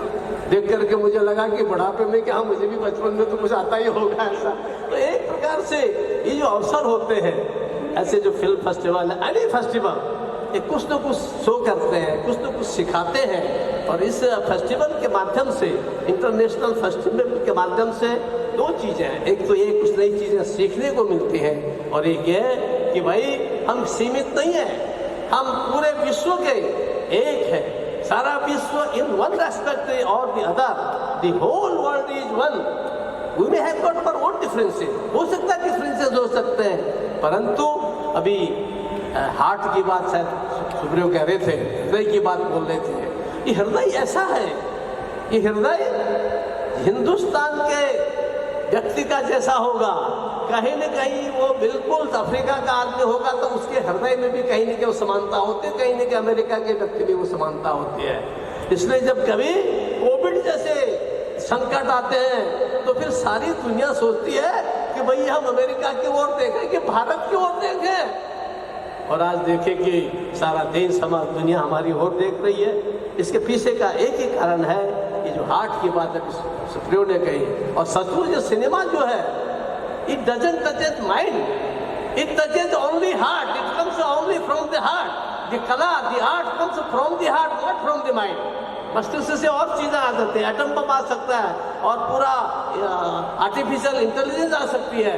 देख करके मुझे लगा कि बुढ़ापे में क्या मुझे भी बचपन में तो कुछ आता ही होगा ऐसा। तो एक प्रकार से ये जो अवसर होते हैं ऐसे जो फिल्म फेस्टिवल है, एनी फेस्टिवल, ये कुछ न कुछ शो करते हैं, कुछ न कुछ सिखाते हैं। और इस फेस्टिवल के माध्यम से, इंटरनेशनल फेस्टिवल के माध्यम से दो चीज़ें हैं। एक तो ये कुछ नई चीज़ें सीखने को मिलती हैं और एक ये कि भाई हम सीमित नहीं हैं, हम पूरे विश्व के एक है। सारा विश्व इन वन रेस्पेक्ट और the other, the whole world is one. We may have got our own differences, हो सकता है डिफरेंसेस हो सकते हैं, परंतु अभी हार्ट की बात शायद सुप्रियो कह रहे थे, हृदय की बात बोल रहे थे। ये हृदय ऐसा है, ये हृदय हिंदुस्तान के व्यक्ति का जैसा होगा, कहीं न कहीं वो बिल्कुल अफ्रीका का आदमी होगा तो उसके हृदय में भी कहीं न कहीं समानता होती है, कहीं न कहीं अमेरिका के व्यक्ति में वो समानता होती है। इसलिए जब कभी कोविड जैसे संकट आते हैं तो फिर सारी दुनिया सोचती है कि भाई हम अमेरिका की ओर देखें कि भारत की ओर देखें। और आज देखें कि सारा देश, समाज, दुनिया हमारी ओर देख रही है। इसके पीछे का एक ही कारण है कि जो हार्ट की बात है सुप्रियो ने कही। और सचमुच जो सिनेमा जो है it doesn't touch its mind, it touches only heart, it comes only from the heart, the color, the art comes from the heart, not from the mind। मस्तिष्क से और चीज़ें आ सकती हैं, एटम बम आ सकता है और पूरा आर्टिफिशियल इंटेलिजेंस आ सकती है,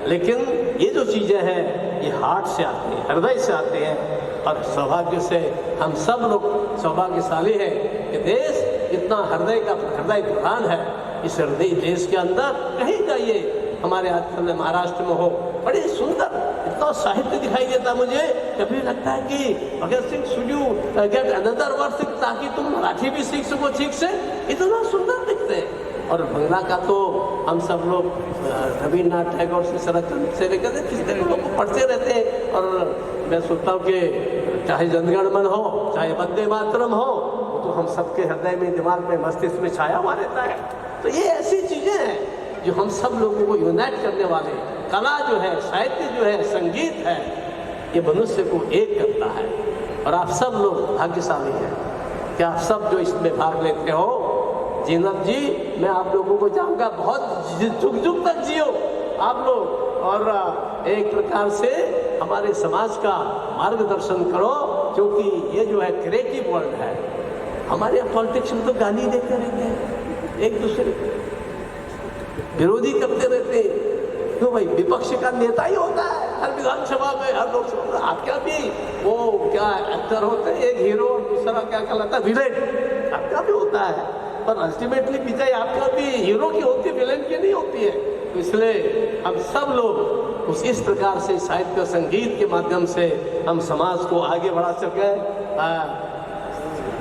लेकिन ये जो चीज़ें हैं ये हार्ट से आती हैं, हृदय से आती हैं। और सौभाग्य से हम सब लोग सौभाग्यशाली हैं कि देश इतना हृदय प्रधान है, इस हृदय देश के अंदर कहीं जाइए, हमारे आजकल महाराष्ट्र में हो, बड़े सुंदर इतना साहित्य दिखाई देता मुझे, कभी लगता है कि Bhagat Singh should you get another word ताकि तुम मराठी भी सीख सको ठीक से, इतना सुंदर दिखते हैं। और बंगला का तो हम सब लोग रविन्द्रनाथ टैगोर से शरदचंद्र से लेकर किसी लोग को पढ़ते रहते हैं। और मैं सोचता हूँ कि चाहे जनगण मन हो, चाहे वंदे मातरम हो, तो हम सबके हृदय में, दिमाग में, मस्तिष्क में छाया हुआ रहता है। तो ये ऐसी चीजें हैं जो हम सब लोगों को यूनाइट करने वाले, कला जो है, साहित्य जो है, संगीत है, ये मनुष्य को एक करता है। और आप सब लोग भाग्यशाली हैं कि आप सब जो इसमें भाग लेते हो। जीनत जी, मैं आप लोगों को चाहूँगा बहुत जुग जुग तक जियो आप लोग, और एक प्रकार से हमारे समाज का मार्गदर्शन करो, क्योंकि ये जो है क्रिएटिव वर्ल्ड है। हमारे यहाँ पॉलिटिक्स में तो गाली देते रहते हैं, एक दूसरे को विरोधी करते रहते हैं। क्यों भाई, विपक्ष का नेता ही होता है हर विधानसभा में, हर लोकसभा में। आपका भी वो क्या एक्टर होते हैं, एक हीरो और दूसरा क्या कहलाता है, विलेन, आपका भी होता है। पर अल्टीमेटली विजय आपका भी हीरो की होती है, विलेन की नहीं होती है। तो इसलिए हम सब लोग उस इस प्रकार से साहित्य संगीत के माध्यम से हम समाज को आगे बढ़ा सकें।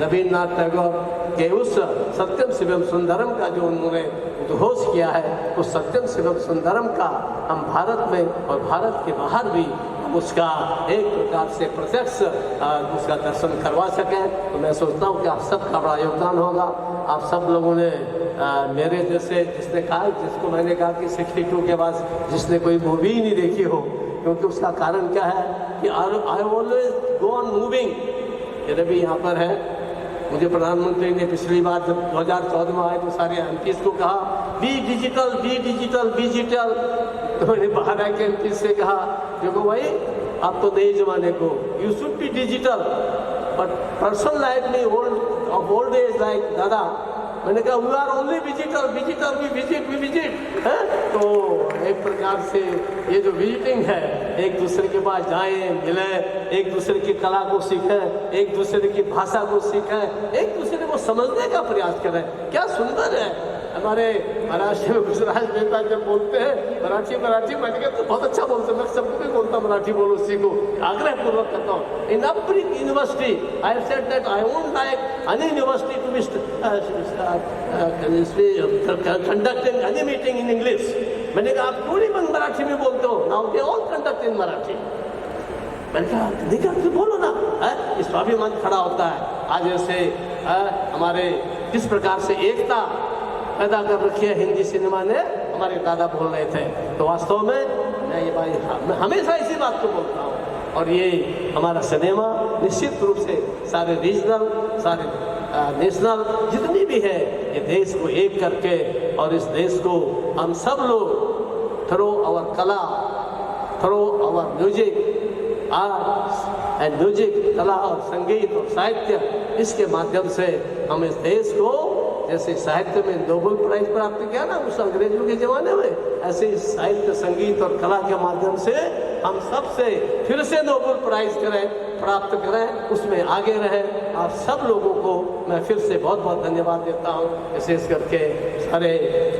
रविन्द्रनाथ टैगोर के उस सत्यम शिवम सुंदरम का जो उन्होंने उद्घोष किया है, उस सत्यम शिवम सुंदरम का हम भारत में और भारत के बाहर भी उसका एक प्रकार से प्रत्यक्ष उसका दर्शन करवा सकें। तो मैं सोचता हूँ कि आप सबका बड़ा योगदान होगा। आप सब लोगों ने मेरे जैसे, जिसने कहा, जिसको मैंने कहा कि 62 के बाद जिसने कोई मूवी ही नहीं देखी हो, क्योंकि उसका कारण क्या है कि I always go on moving. मेरे भी यहाँ पर है, मुझे प्रधानमंत्री ने पिछली बार जब 2014 में आए तो सारे एमपीज को कहा be digital, be digital, digital. तो मैंने बाहर आके एमपीज से कहा, देखो भाई, आप तो नए जमाने को, you should be digital, but person like me, old age like dada, मैंने कहा we are only digital, digital, we visit है। तो एक प्रकार से ये जो विजिटिंग है, एक दूसरे के पास जाएं, मिलें, एक दूसरे की कला को सीखें, एक दूसरे की भाषा को सीखें, एक दूसरे को समझने का प्रयास करें। क्या सुंदर है। हमारे महाराष्ट्र में गुजरात नेता जब बोलते हैं मराठी, मैंने कहा तो बहुत अच्छा बोलते हैं, मैं सबको भी बोलता मराठी बोलो, सीखो, आग्रह पूर्वक करता हूँ। In every university I have said that I won't like any university to be conducting any meeting in English. मैंने कहा आप थोड़ी बंद मराठी में बोलते हो, now they all conduct in Marathi. मैंने कहा देखा बोलो ना, है स्वाभिमान खड़ा होता है। आज ऐसे हमारे जिस प्रकार से एकता पैदा कर रखी है हिंदी सिनेमा ने, हमारे दादा बोल रहे थे। तो वास्तव में मैं ये बात, मैं हमेशा इसी बात को बोलता हूँ। और ये हमारा सिनेमा निश्चित रूप से सारे रीजनल, सारे नेशनल जितनी भी है, ये देश को एक करके, और इस देश को हम सब लोग through our kala, through our music, art and music, कला और संगीत और साहित्य, इसके माध्यम से हम इस देश को, जैसे साहित्य में नोबेल प्राइज प्राप्त किया ना उस अंग्रेजों के जमाने में, ऐसे ही साहित्य, संगीत और कला के माध्यम से हम सबसे फिर से नोबेल प्राइज प्राप्त करें, उसमें आगे रहें। आप सब लोगों को मैं फिर से बहुत बहुत धन्यवाद देता हूँ, विशेष करके सारे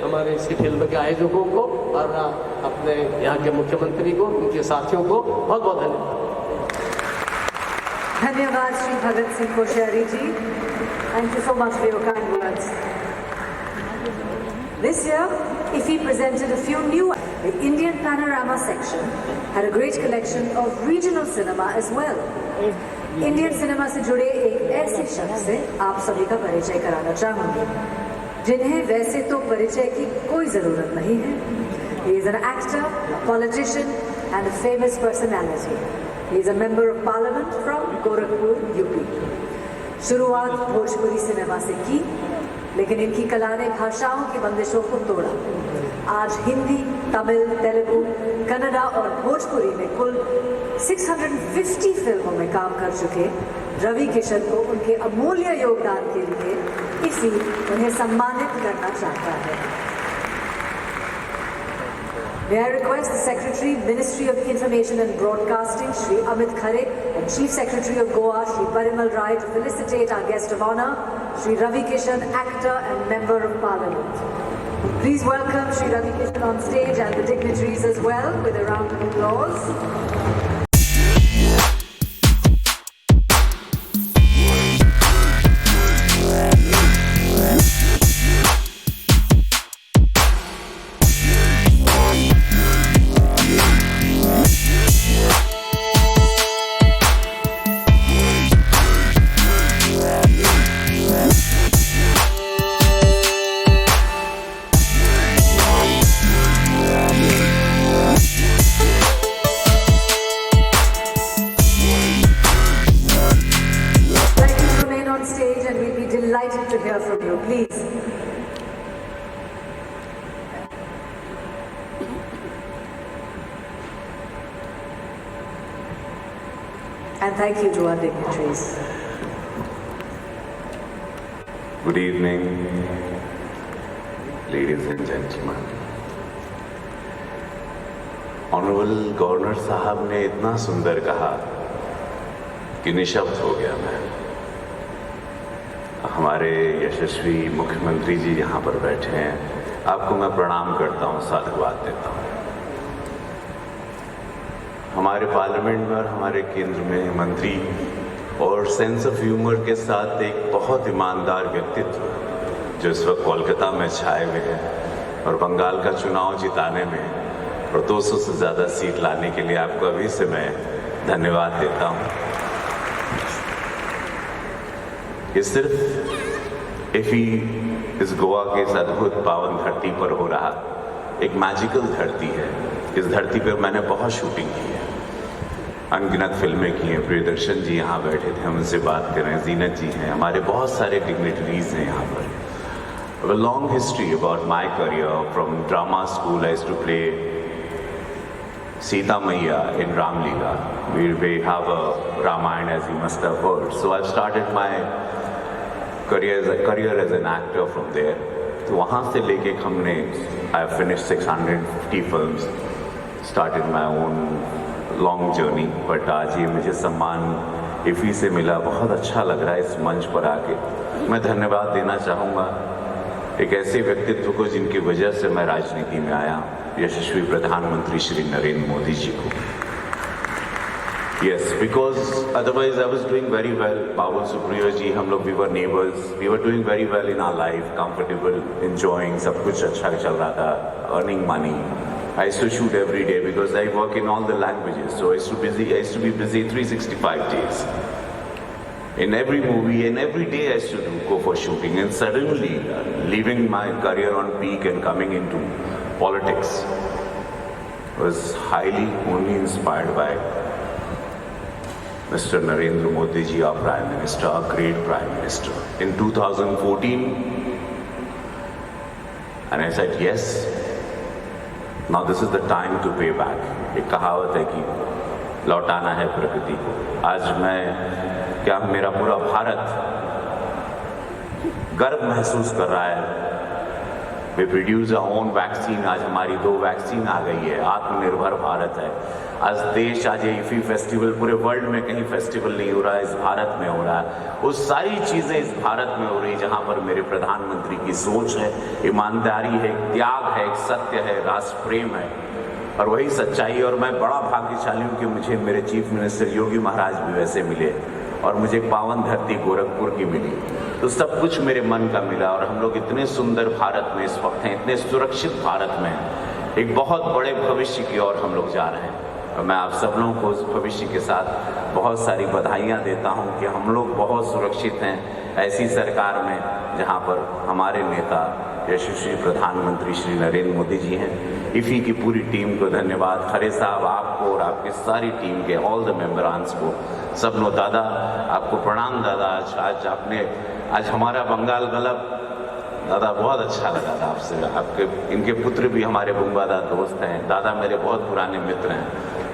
हमारे इस फिल्म के आयोजकों को और अपने यहाँ के मुख्यमंत्री को, उनके साथियों को बहुत बहुत धन्यवाद। धन्यवाद श्री भगत सिंह कोश्यारी जी। Thank you so much for your kind words. This year, IFFI presented a few new. The Indian Panorama section had a great collection of regional cinema as well. Indian cinema से जुड़े एक ऐसे शख्स से आप सभी का परिचय कराना चाहूँगी, जिन्हें वैसे तो परिचय की कोई ज़रूरत नहीं है। He is an actor, a politician, and a famous personality. He is a member of Parliament from Gorakhpur, UP. शुरुआत भोजपुरी सिनेमा से की, लेकिन इनकी कला ने भाषाओं की बंदिशों को तोड़ा। आज हिंदी, तमिल, तेलुगु, कन्नड़ा और भोजपुरी में कुल 650 फिल्मों में काम कर चुके रवि किशन को उनके अमूल्य योगदान के लिए IFFI उन्हें सम्मानित करना चाहता है। May I request the Secretary, Ministry of Information and Broadcasting, Shri Amit Khare, and Chief Secretary of Goa, Shri Parimal Rai, to felicitate our guest of honor, Shri Ravi Kishan, actor and Member of Parliament. Please welcome Shri Ravi Kishan on stage and the dignitaries as well with a round of applause. Delighted to hear from you, please. And thank you to our dignitaries. Good evening, ladies and gentlemen. Honorable Governor साहब ने इतना सुंदर कहा कि निशब्द हो गया मैं। हमारे यशस्वी मुख्यमंत्री जी यहाँ पर बैठे हैं, आपको मैं प्रणाम करता हूँ, साधुवाद देता हूँ। हमारे पार्लियामेंट में और हमारे केंद्र में मंत्री और सेंस ऑफ ह्यूमर के साथ एक बहुत ईमानदार व्यक्तित्व जो इस वक्त कोलकाता में छाए हुए हैं और बंगाल का चुनाव जिताने में और 200 से ज़्यादा सीट लाने के लिए आपको अभी से मैं धन्यवाद देता हूँ। ये सिर्फ इफी इस गोवा के इस अद्भुत पावन धरती पर हो रहा एक मैजिकल धरती है। इस धरती पर मैंने बहुत शूटिंग की है, अनगिनत फिल्में की हैं। प्रियदर्शन जी यहाँ बैठे थे, हम उनसे बात कर रहे हैं, जीनत जी हैं, हमारे बहुत सारे डिग्निटरीज हैं यहाँ पर। A long history about my career. From drama school I used to play Sita Maiya in Ram Leela. We have a Ramayana, as you must have heard. So I've started my career as an actor from there. तो वहाँ से लेके हमने I finished 650 films, started my own long journey. But आज ये मुझे सम्मान इफ़ी से मिला, बहुत अच्छा लग रहा है इस मंच पर आके। मैं धन्यवाद देना चाहूँगा एक ऐसे व्यक्तित्व को जिनकी वजह से मैं राजनीति में आया, यशस्वी प्रधानमंत्री श्री नरेंद्र मोदी जी को। Yes, because otherwise I was doing very well. Pawal Supriya ji, हम लोग we were neighbors. We were doing very well in our life, comfortable, enjoying, सब कुछ अच्छा चल रहा था, earning money. I used to shoot every day because I work in all the languages. So I used to be busy 365 days. In every movie and every day I used to go for shooting. And suddenly, leaving my career on peak and coming into politics was highly only inspired by Mr. Narendra Modi ji, our Prime Minister, our great Prime Minister. In 2014, and I said, yes, now this is the time to pay back. एक कहावत है कि लौटाना है प्रकृति को। आज मैं क्या मेरा पूरा भारत गर्व महसूस कर रहा है। We produce our own vaccine. आज हमारी 2 वैक्सीन आ गई है, आत्मनिर्भर भारत है। आज देश, आज ये इफी फेस्टिवल पूरे वर्ल्ड में कहीं फेस्टिवल नहीं हो रहा है, इस भारत में हो रहा है। वो सारी चीज़ें इस भारत में हो रही, जहाँ पर मेरे प्रधानमंत्री की सोच है, ईमानदारी है, त्याग है, एक सत्य है, राष्ट्र प्रेम है और वही सच्चाई है। और मैं बड़ा भाग्यशाली हूँ कि मुझे मेरे चीफ मिनिस्टर योगी महाराज भी वैसे मिले और मुझे एक पावन धरती गोरखपुर की मिली। तो सब कुछ मेरे मन का मिला और हम लोग इतने सुंदर भारत में इस वक्त हैं, इतने सुरक्षित भारत में, एक बहुत बड़े भविष्य की ओर हम लोग जा रहे हैं। और मैं आप सब लोगों को उस भविष्य के साथ बहुत सारी बधाइयाँ देता हूँ कि हम लोग बहुत सुरक्षित हैं ऐसी सरकार में जहाँ पर हमारे नेता यशस्वी प्रधानमंत्री श्री नरेंद्र मोदी जी हैं। इफ़ी की पूरी टीम को धन्यवाद, खरे साहब आपको और आपकी सारी टीम के ऑल द मेंबरान्स को, सब लोग। दादा आपको प्रणाम दादा, आज आपने आज हमारा बंगाल गलब दादा बहुत अच्छा लगा था आपसे। आपके इनके पुत्र भी हमारे बुंबादा दोस्त हैं, दादा मेरे बहुत पुराने मित्र हैं।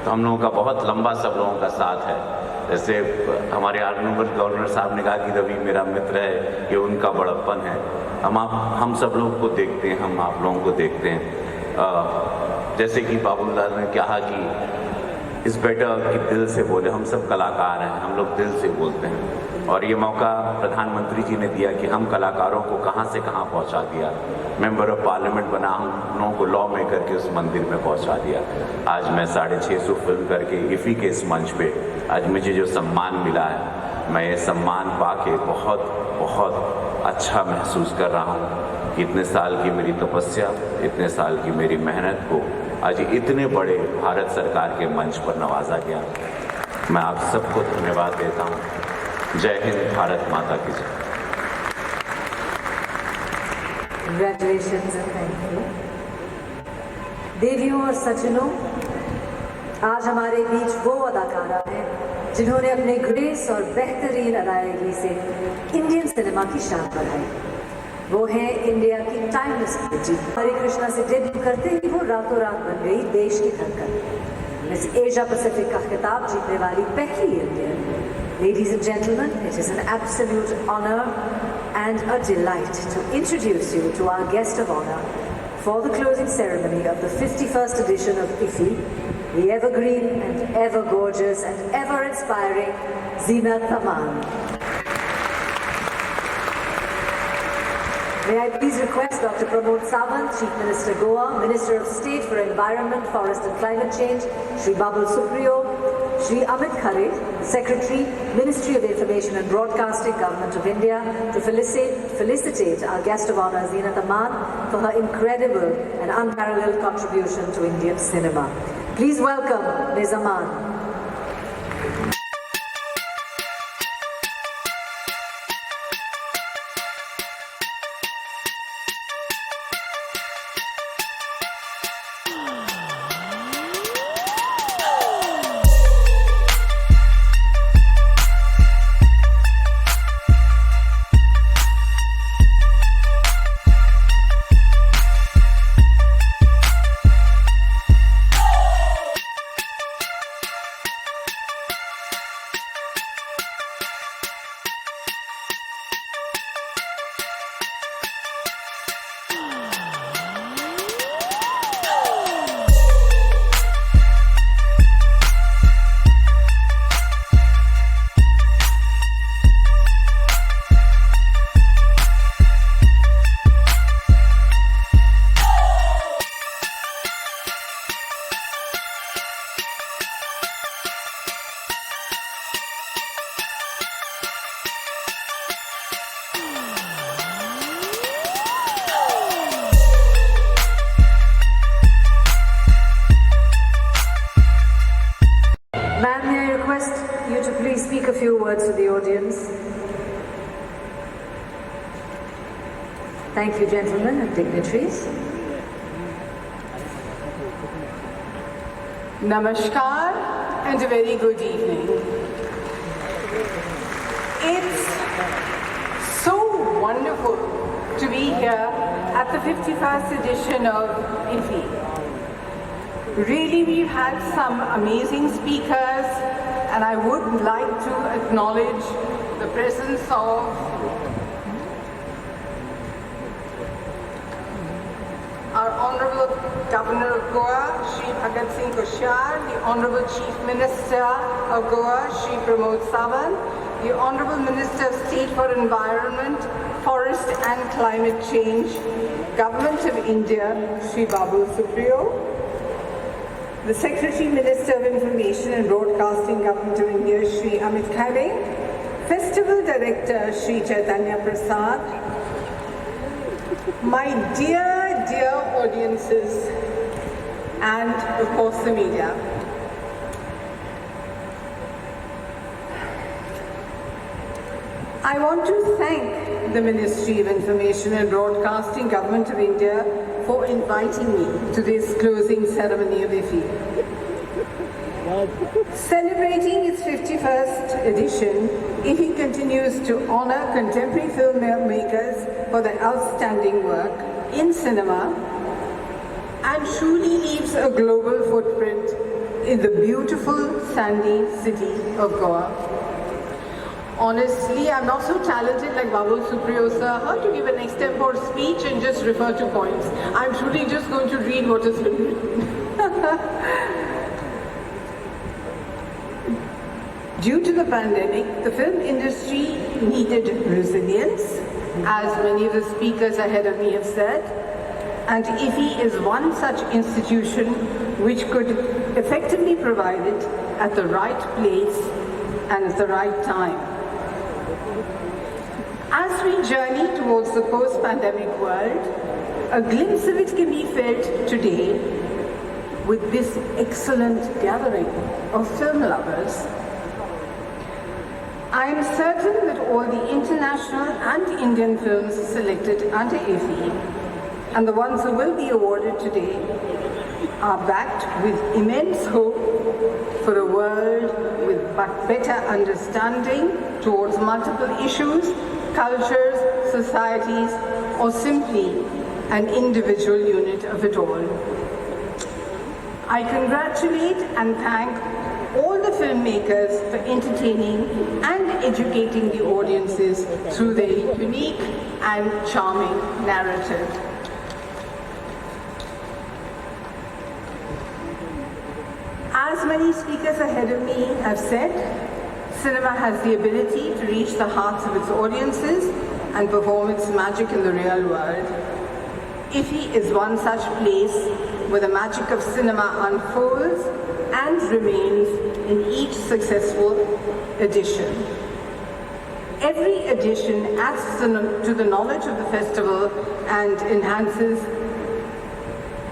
तो हम लोगों का बहुत लंबा सब लोगों का साथ है। जैसे हमारे ऑनरेबल गवर्नर साहब ने कहा कि रवि मेरा मित्र है, ये उनका बड़प्पन है। हम सब लोग को देखते हैं, हम आप लोगों को देखते हैं। जैसे कि बाबूलाल ने कहा कि इस बेटा की दिल से बोले, हम सब कलाकार हैं, हम लोग दिल से बोलते हैं। और ये मौका प्रधानमंत्री जी ने दिया कि हम कलाकारों को कहाँ से कहाँ पहुँचा दिया। मेंबर ऑफ पार्लियामेंट बना, हम लोगों को लॉ मेकर के उस मंदिर में पहुँचा दिया। आज मैं 650 फिल्म करके इफ़ी के इस मंच पे आज मुझे जो सम्मान मिला है, मैं ये सम्मान पाके बहुत बहुत अच्छा महसूस कर रहा हूँ कि इतने साल की मेरी तपस्या, इतने साल की मेरी मेहनत को आज इतने बड़े भारत सरकार के मंच पर नवाजा गया। मैं आप सबको धन्यवाद देता हूँ। जय हिंद, भारत माता की जय। Congratulations and thank you. देवियों और सज्जनों, आज हमारे बीच वो अदाकारा हैं जिन्होंने अपने ग्रेस और बेहतरीन अदायगी से इंडियन सिनेमा की शान बढ़ाई। वो हैं इंडिया की टाइमलेस ब्यूटी। हरे कृष्णा से डेब्यू करते ही वो रातों रात बन गई देश की धड़कन। मिस एशिया पैसिफिक का खिताब जीतने वाली पहली Indian. Ladies and gentlemen, it is an absolute honor and a delight to introduce you to our guest of honor for the closing ceremony of the 51st edition of IFFI, the evergreen and ever gorgeous and ever inspiring Zeenat Aman. May I please request Dr. Pramod Sawant, Chief Minister Goa, Minister of State for Environment, Forest and Climate Change, Shri Babul Supriyo, Shri Amit Khare, Secretary, Ministry of Information and Broadcasting, Government of India, to felicitate our guest of honor, Zeenat Aman, for her incredible and unparalleled contribution to Indian cinema. Please welcome Ms. Aman. Ma'am, may I request you to please speak a few words to the audience? Thank you, gentlemen and dignitaries. Namaskar and a very good evening. It's so wonderful to be here at the 51st edition of IFFI. Really, we've had some amazing speakers, and I would like to acknowledge the presence of our Honorable Governor of Goa, Shri Bhagat Singh Koshyar, the Honorable Chief Minister of Goa, Shri Pramod Sawant, the Honorable Minister of State for Environment, Forest and Climate Change, Government of India, Shri Babul Supriyo, the Secretary Minister of Information and Broadcasting, Government of India, Shri Amit Khare, Festival Director, Shri Chaitanya Prasad, my dear, dear audiences, and of course the media. I want to thank the Ministry of Information and Broadcasting, Government of India, for inviting me to this closing ceremony of IFFI. Celebrating its 51st edition, IFFI continues to honor contemporary filmmakers for their outstanding work in cinema and truly leaves a global footprint in the beautiful sandy city of Goa. Honestly, I'm not so talented like Babul Supriyo sir, how to give an extempore speech and just refer to points. I'm truly just going to read what has been written. Due to the pandemic, the film industry needed resilience, as many of the speakers ahead of me have said, and IFFI is one such institution which could effectively provide it at the right place and at the right time. As we journey towards the post-pandemic world, a glimpse of it can be felt today with this excellent gathering of film lovers. I am certain that all the international and Indian films selected under IFFI and the ones who will be awarded today are backed with immense hope for a world with better understanding towards multiple issues, cultures, societies, or simply an individual unit of it all. I congratulate and thank all the filmmakers for entertaining and educating the audiences through their unique and charming narrative. As many speakers ahead of me have said, cinema has the ability to reach the hearts of its audiences and perform its magic in the real world. IFFI is one such place where the magic of cinema unfolds and remains in each successful edition. Every edition adds to the knowledge of the festival and enhances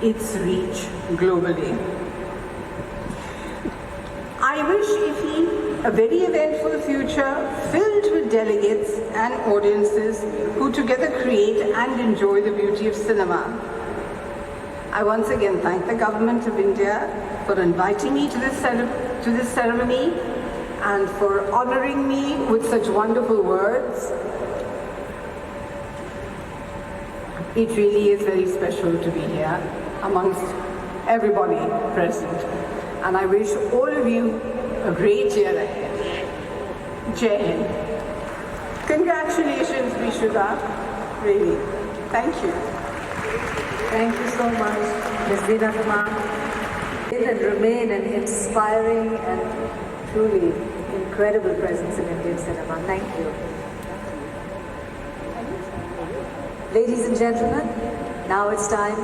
its reach globally. I wish IFFI a very eventful future filled with delegates and audiences who together create and enjoy the beauty of cinema. I once again thank the Government of India for inviting me to this ceremony and for honoring me with such wonderful words. It really is very special to be here amongst everybody present. And I wish all of you a great year ahead. Jai Hind. Congratulations, Vishuda. Really. Thank you. Thank you so much, Ms. Zeenat Aman. And remain an inspiring and truly incredible presence in Indian cinema. Thank you. Ladies and gentlemen, now it's time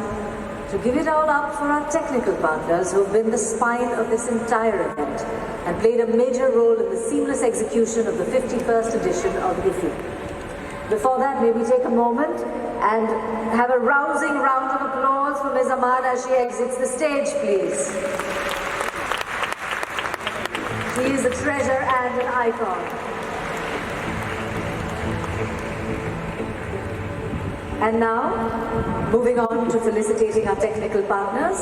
to give it all up for our technical partners who've been the spine of this entire event and played a major role in the seamless execution of the 51st edition of IFFI. Before that, may we take a moment and have a rousing round of applause for Ms. Aman as she exits the stage, please. She is a treasure and an icon. And now, moving on to felicitating our technical partners,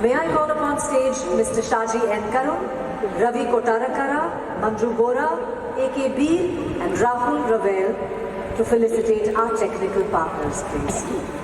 may I call upon stage Mr. Shaji N. Karun, Ravi Kotarakara, Manju Bora, A.K. Beer, and Rahul Ravel to felicitate our technical partners, please.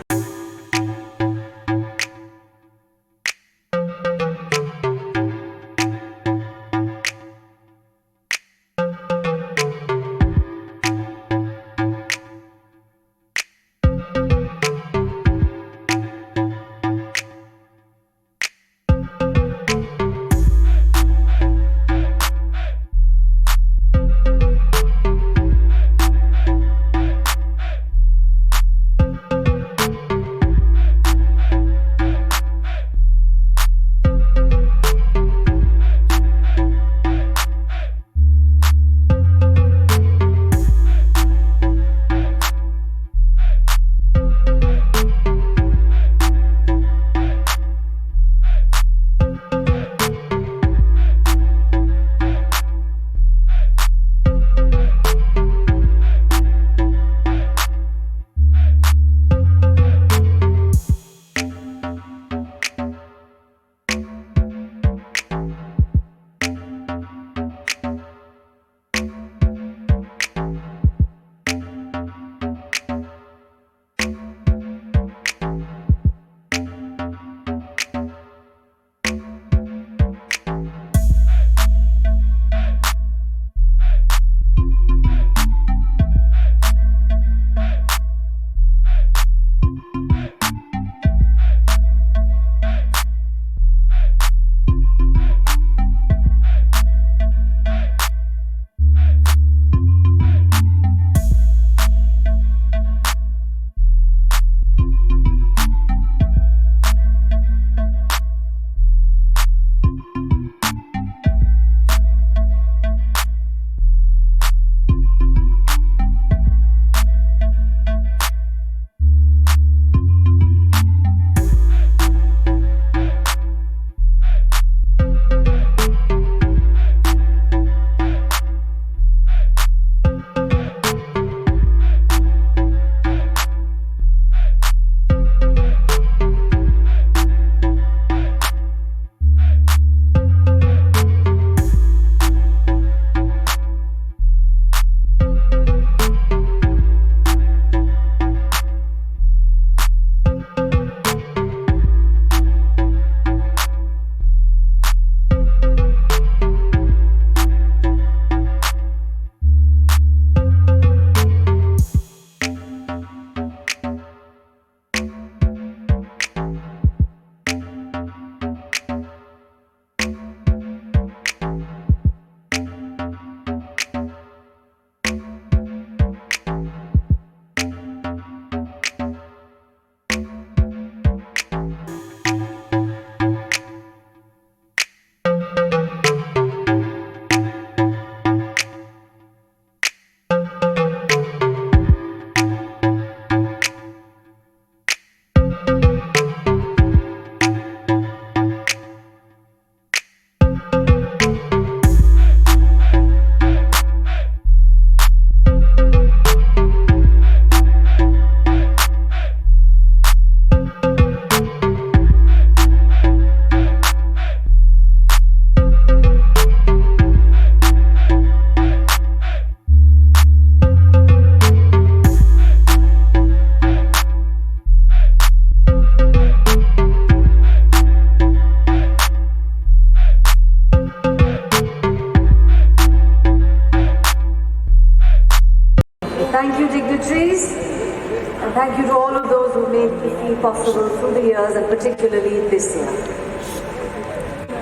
Thank you, dignitaries, and thank you to all of those who made IFFI possible through the years and particularly this year.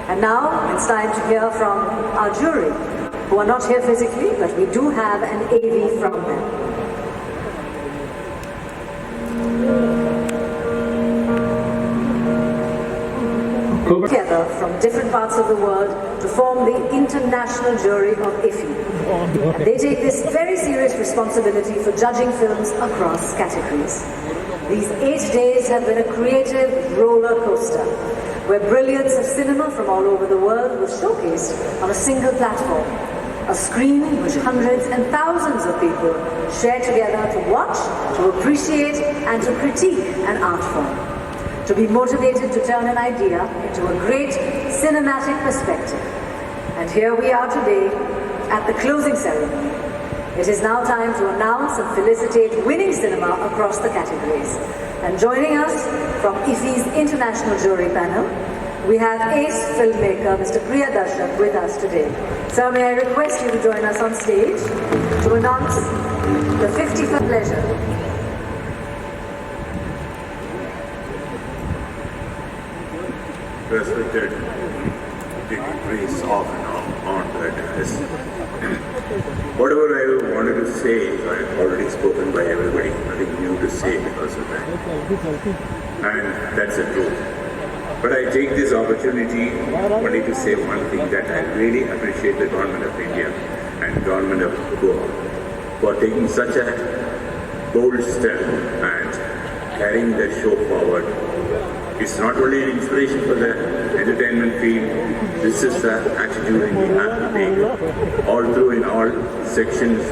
And now it's time to hear from our jury, who are not here physically, but we do have an AV from them. Together from different parts of the world to form the international jury of IFFI. They take this very serious responsibility for judging films across categories. These 8 days have been a creative roller coaster, where brilliance of cinema from all over the world was showcased on a single platform, a screen in which hundreds and thousands of people share together to watch, to appreciate and to critique an art form, to be motivated to turn an idea into a great cinematic perspective. And here we are today at the closing ceremony. It is now time to announce and felicitate winning cinema across the categories. And joining us from IFFI's international jury panel, we have ace filmmaker Mr. Priyadarshan with us today. Sir, may I request you to join us on stage to announce the 51st pleasure. Respected dignitaries of and on the dais. Whatever I wanted to say, I have already spoken by everybody. Nothing new to say because of that. And that's the truth. But I take this opportunity only to say one thing, that I really appreciate the government of India and government of Goa for taking such a bold step and carrying the show forward. It's not only an inspiration for the entertainment field, this is the attitude we have to take all through in all sections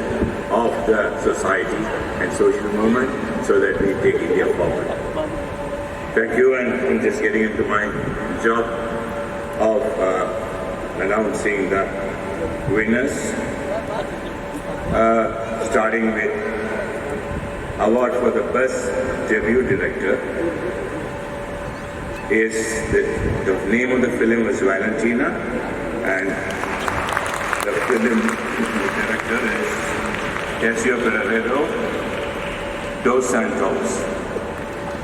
of the society and social movement so that we take India forward. Thank you, and I'm just getting into my job of announcing the winners, starting with award for the best debut director. Is the name of the film was Valentina, and the film director is Casio Pereiro dos Santos.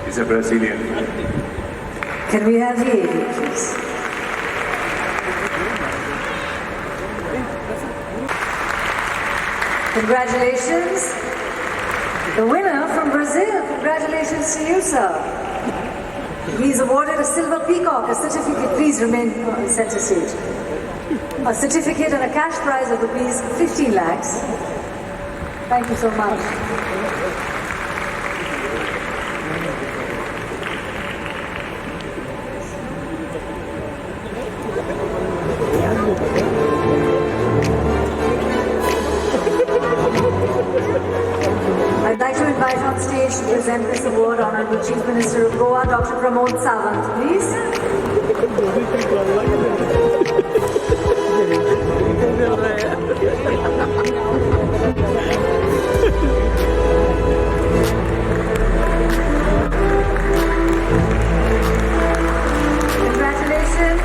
It's a Brazilian film. Can we have the AV, please? Congratulations. The winner from Brazil. Congratulations to you, sir. He's awarded a silver peacock, a certificate, please remain center stage. A certificate and a cash prize of rupees 15 lakhs. Thank you so much. I'd like to invite on stage to present this award Honorable Chief Minister of Goa, Dr. Pramod Sawant, please. Congratulations.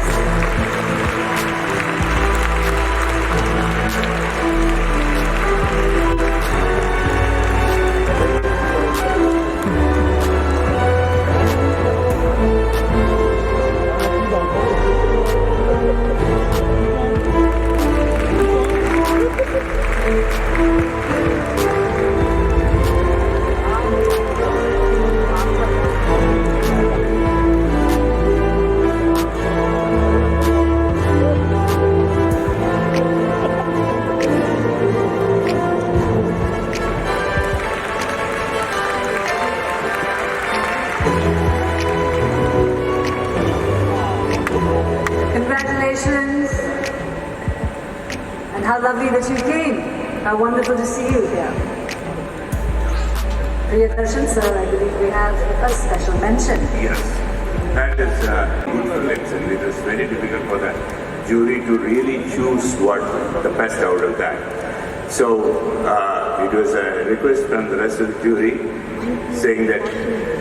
Congratulations, and how lovely that you came. How wonderful to see you here. Priyadarshan sir, I believe we have a special mention. Yes, that is good for lips, and it is very difficult for the jury to really choose what the best out of that. So it was a request from the rest of the jury saying that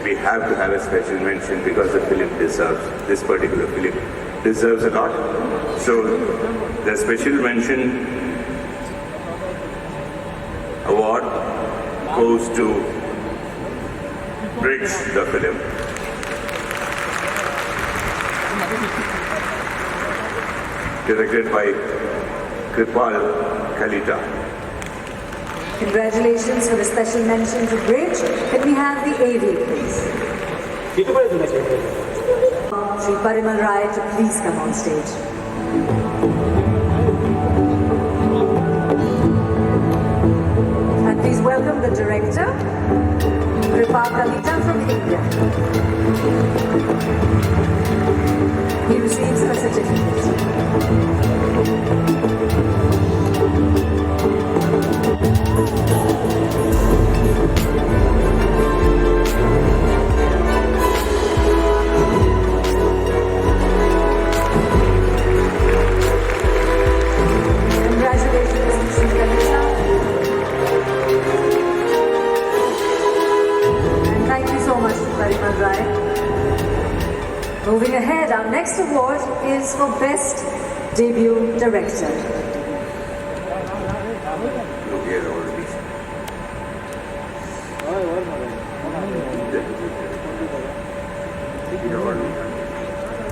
we have to have a special mention because the film deserves, this particular film deserves a lot. So the special mention award goes to Bridge, the film. Directed by Kripal Kalita. Congratulations for the special mention to Bridge. Can we have the AV, please? Shri Parimal Rai to please come on stage. And please welcome the director, Kripal Kalita from India. He receives a certificate. Moving ahead, our next award is for Best Debut Director.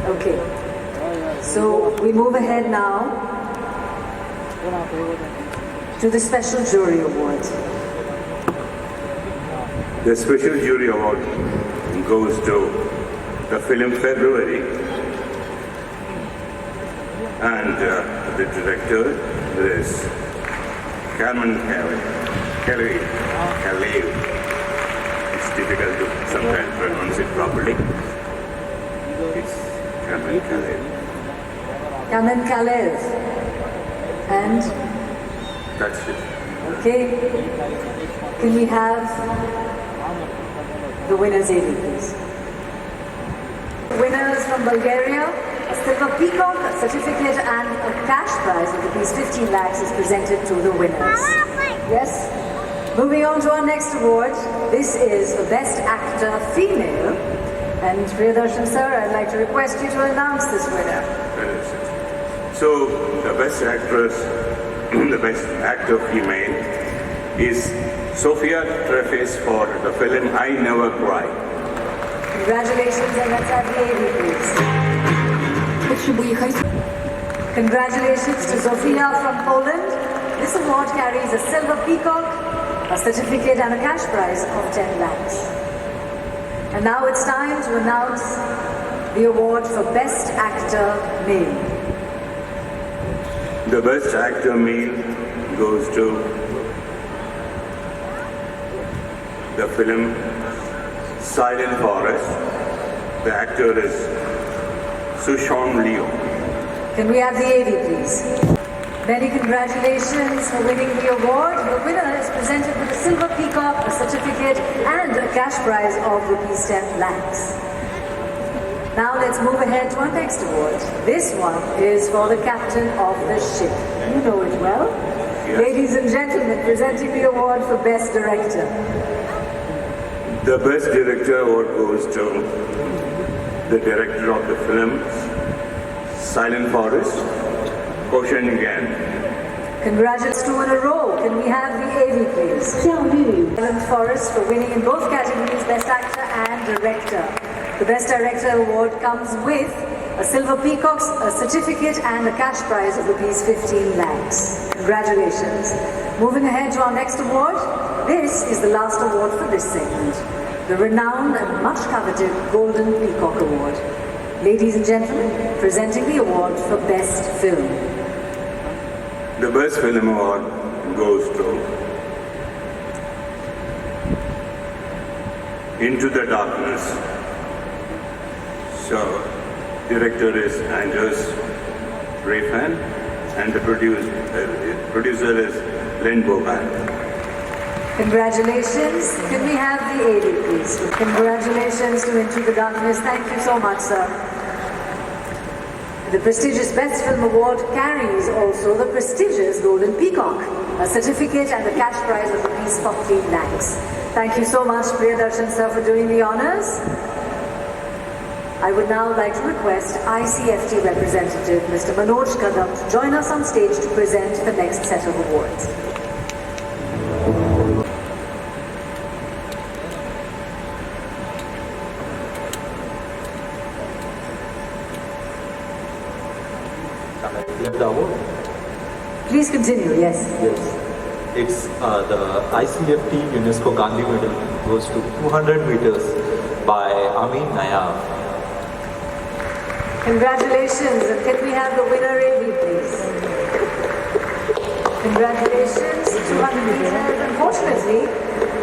Okay, so we move ahead now to the Special Jury Award. The Special Jury Award goes to the film February, and the director is Carmen Calais. It's difficult to sometimes pronounce it properly. It's Carmen Calais. Carmen Calais. And? That's it. Okay. Can we have the winners, AV, please? Winners from Bulgaria, a silver peacock, a certificate and a cash prize of rupees 15 lakhs is presented to the winners. Yes? Moving on to our next award. This is for Best Actor Female. And Priyadarshan sir, I'd like to request you to announce this winner. So, the Best Actress, the Best Actor Female is Sophia Trefes for the film I Never Cry. Congratulations, and let's have the AV, please. Congratulations to Zofia from Poland. This award carries a silver peacock, a certificate and a cash prize of 10 lakhs. And now it's time to announce the award for Best Actor Male. The Best Actor Male goes to the film Silent Forest. The actor is Sushan Leo. Can we have the AV, please? Many congratulations for winning the award. The winner is presented with a silver peacock, a certificate, and a cash prize of rupees 10 lakhs. Now let's move ahead to our next award. This one is for the captain of the ship. You know it well. Yes. Ladies and gentlemen, presenting the award for Best Director. The Best Director award goes to the director of the film Silent Forest, Koshan Gan. Congratulations, 2 in a row. Can we have the AV, please? Silent Forest for winning in both categories, Best Actor and Director. The Best Director award comes with a silver peacock, a certificate and a cash prize of rupees 15 lakhs. Congratulations. Moving ahead to our next award, this is the last award for this segment, the renowned and much coveted Golden Peacock Award. Ladies and gentlemen, presenting the award for Best Film. The Best Film award goes to Into the Darkness. So, director is Andrews Rayfan and the producer is Len Bogan. Congratulations. Can we have the AD, please? Congratulations to Into the Darkness. Thank you so much, sir. The prestigious Best Film Award carries also the prestigious Golden Peacock, a certificate and a cash prize of rupees 14 lakhs. Thank you so much, Priyadarshan sir, for doing the honors. I would now like to request ICFT representative Mr. Manoj Kadam to join us on stage to present the next set of awards. Please continue, yes. Yes. It's the ICFT UNESCO Gandhi Medal goes to 200 meters by Amin Nayab. Congratulations, and can we have the winner, AV, please? Congratulations, 200 meters. Unfortunately,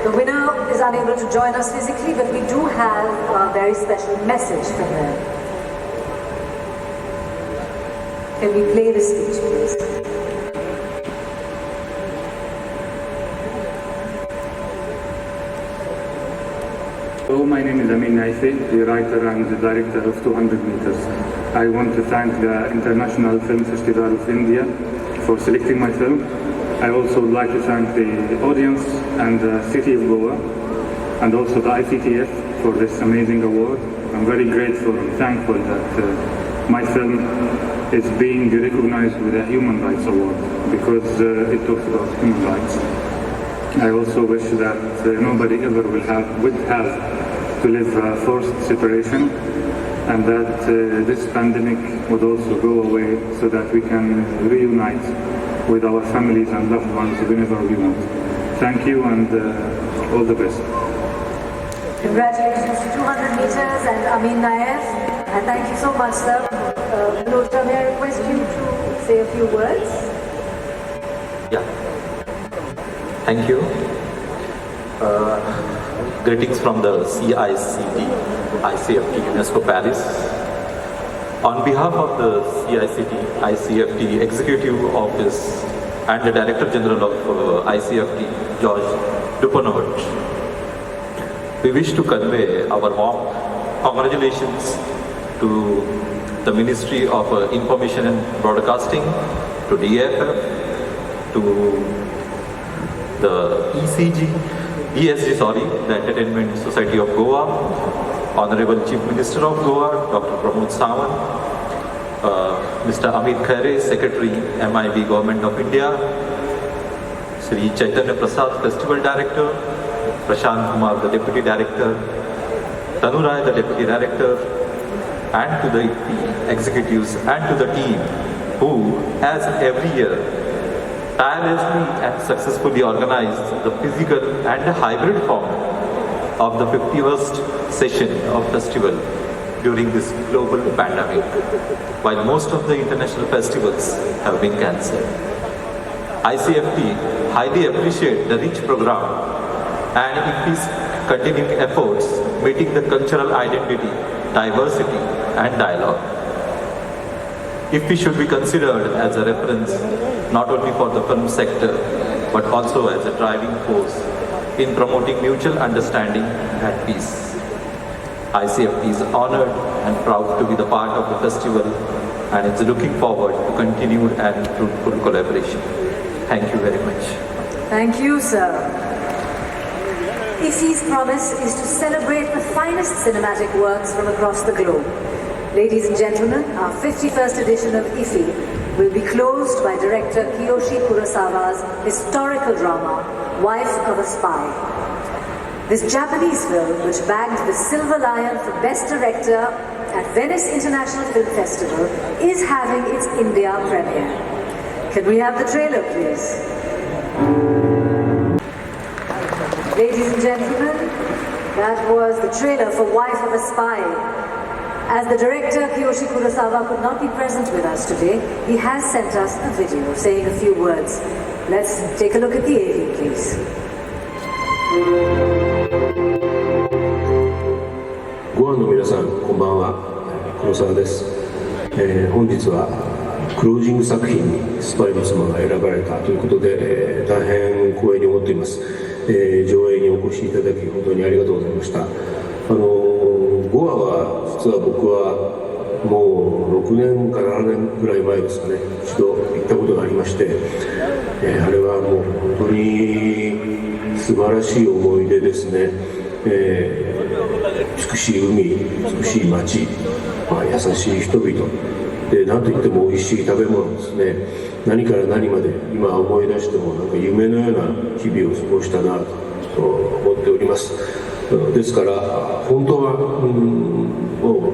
the winner is unable to join us physically, but we do have a very special message from them. Can we play the speech, please? Hello, my name is Amin Naifi, the writer and the director of 200 meters. I want to thank the International Film Festival of India for selecting my film. I also would like to thank the audience and the city of Goa and also the ICTF for this amazing award. I'm very grateful and thankful that my film is being recognized with a Human Rights Award because it talks about human rights. I also wish that nobody ever would have to live forced separation, and that this pandemic would also go away so that we can reunite with our families and loved ones whenever we want. Thank you and all the best. Congratulations to 200 meters and Amin Naif, and thank you so much, sir. Lota, may I request you to say a few words? Yeah. Thank you. Greetings from the ICFT UNESCO Paris. On behalf of the ICFT Executive Office and the Director General of ICFT, George Duponot, we wish to convey our warm congratulations to the Ministry of Information and Broadcasting, to DAFF, to the ESG, the Entertainment Society of Goa, Honorable Chief Minister of Goa, Dr. Pramod Sawant, Mr. Amit Khare, Secretary, MIB Government of India, Sri Chaitanya Prasad, Festival Director, Prashant Kumar, the Deputy Director, Tanu Rai, the Deputy Director, and to the executives and to the team who, as every year, tirelessly and successfully organized the physical and hybrid form of the 51st session of festival during this global pandemic, while most of the international festivals have been cancelled. ICFT highly appreciate the rich program and IFFI's continuing efforts meeting the cultural identity, diversity and dialogue. IFFI should be considered as a reference not only for the film sector but also as a driving force in promoting mutual understanding and peace. ICFT is honored and proud to be the part of the festival and is looking forward to continued and fruitful collaboration. Thank you very much. Thank you, sir. IFFI's promise is to celebrate the finest cinematic works from across the globe. Ladies and gentlemen, our 51st edition of IFFI will be closed by director Kiyoshi Kurosawa's historical drama, Wife of a Spy. This Japanese film, which bagged the Silver Lion for Best Director at Venice International Film Festival, is having its India premiere. Can we have the trailer, please? Ladies and gentlemen, that was the trailer for Wife of a Spy. As the director, Kiyoshi Kurosawa, could not be present with us today, he has sent us a video saying a few words. Let's take a look at the AV, please. ゴアの皆さん、こんばんは。黒沢です。本日はクロージング作品にスパイの妻が選ばれたということで、大変光栄に思っています。上映にお越しいただき本当にありがとうございました。ゴアは実は僕はもう6年か7年ぐらい前ですかね、一度行ったことがありまして、あれはもう本当に素晴らしい思い出ですね。美しい海、美しい街、優しい人々で、なんといっても美味しい食べ物ですね。何から何まで今思い出してもなんか夢のような日々を過ごしたなと思っております。ですから本当はも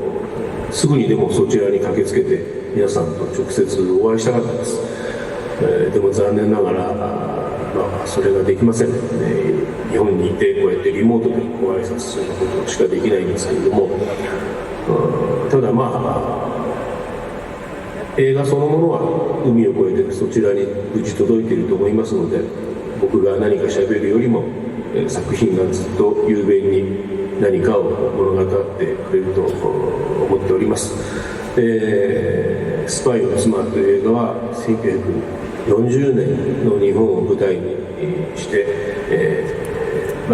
うすぐにでもそちらに駆けつけて皆さんと直接お会いしたかったです。でも残念ながら、それができません。日本にいてこうやってリモートでご挨拶することしかできないんですけれども、ただ映画そのものは海を越えてそちらに無事届いていると思いますので、僕が何か喋るよりも作品がずっと雄弁に何かを物語ってくれると思っております。スパイの妻という映画は1940年の日本を舞台にして、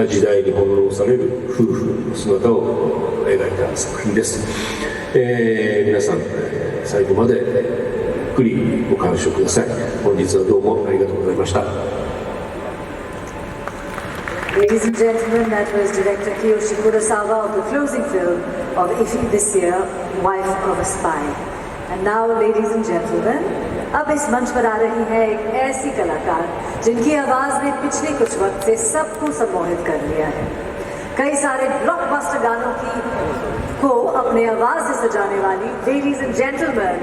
時代に翻弄される夫婦の姿を描いた作品です。皆さん最後までゆっくりご鑑賞ください。本日はどうもありがとうございました。Ladies and gentlemen, that was director Kiyoshi Kurosawa of the closing film of IFFI this year, Wife of a Spy. And now, ladies and gentlemen, अब इस मंच पर आ रही है एक ऐसी कलाकार जिनकी आवाज ने पिछले कुछ वक्त से सबको सम्मोहित कर लिया है। कई सारे ब्लॉकबस्टर गानों को अपने आवाज से सजाने वाली लेडीज एंड जेंटलमैन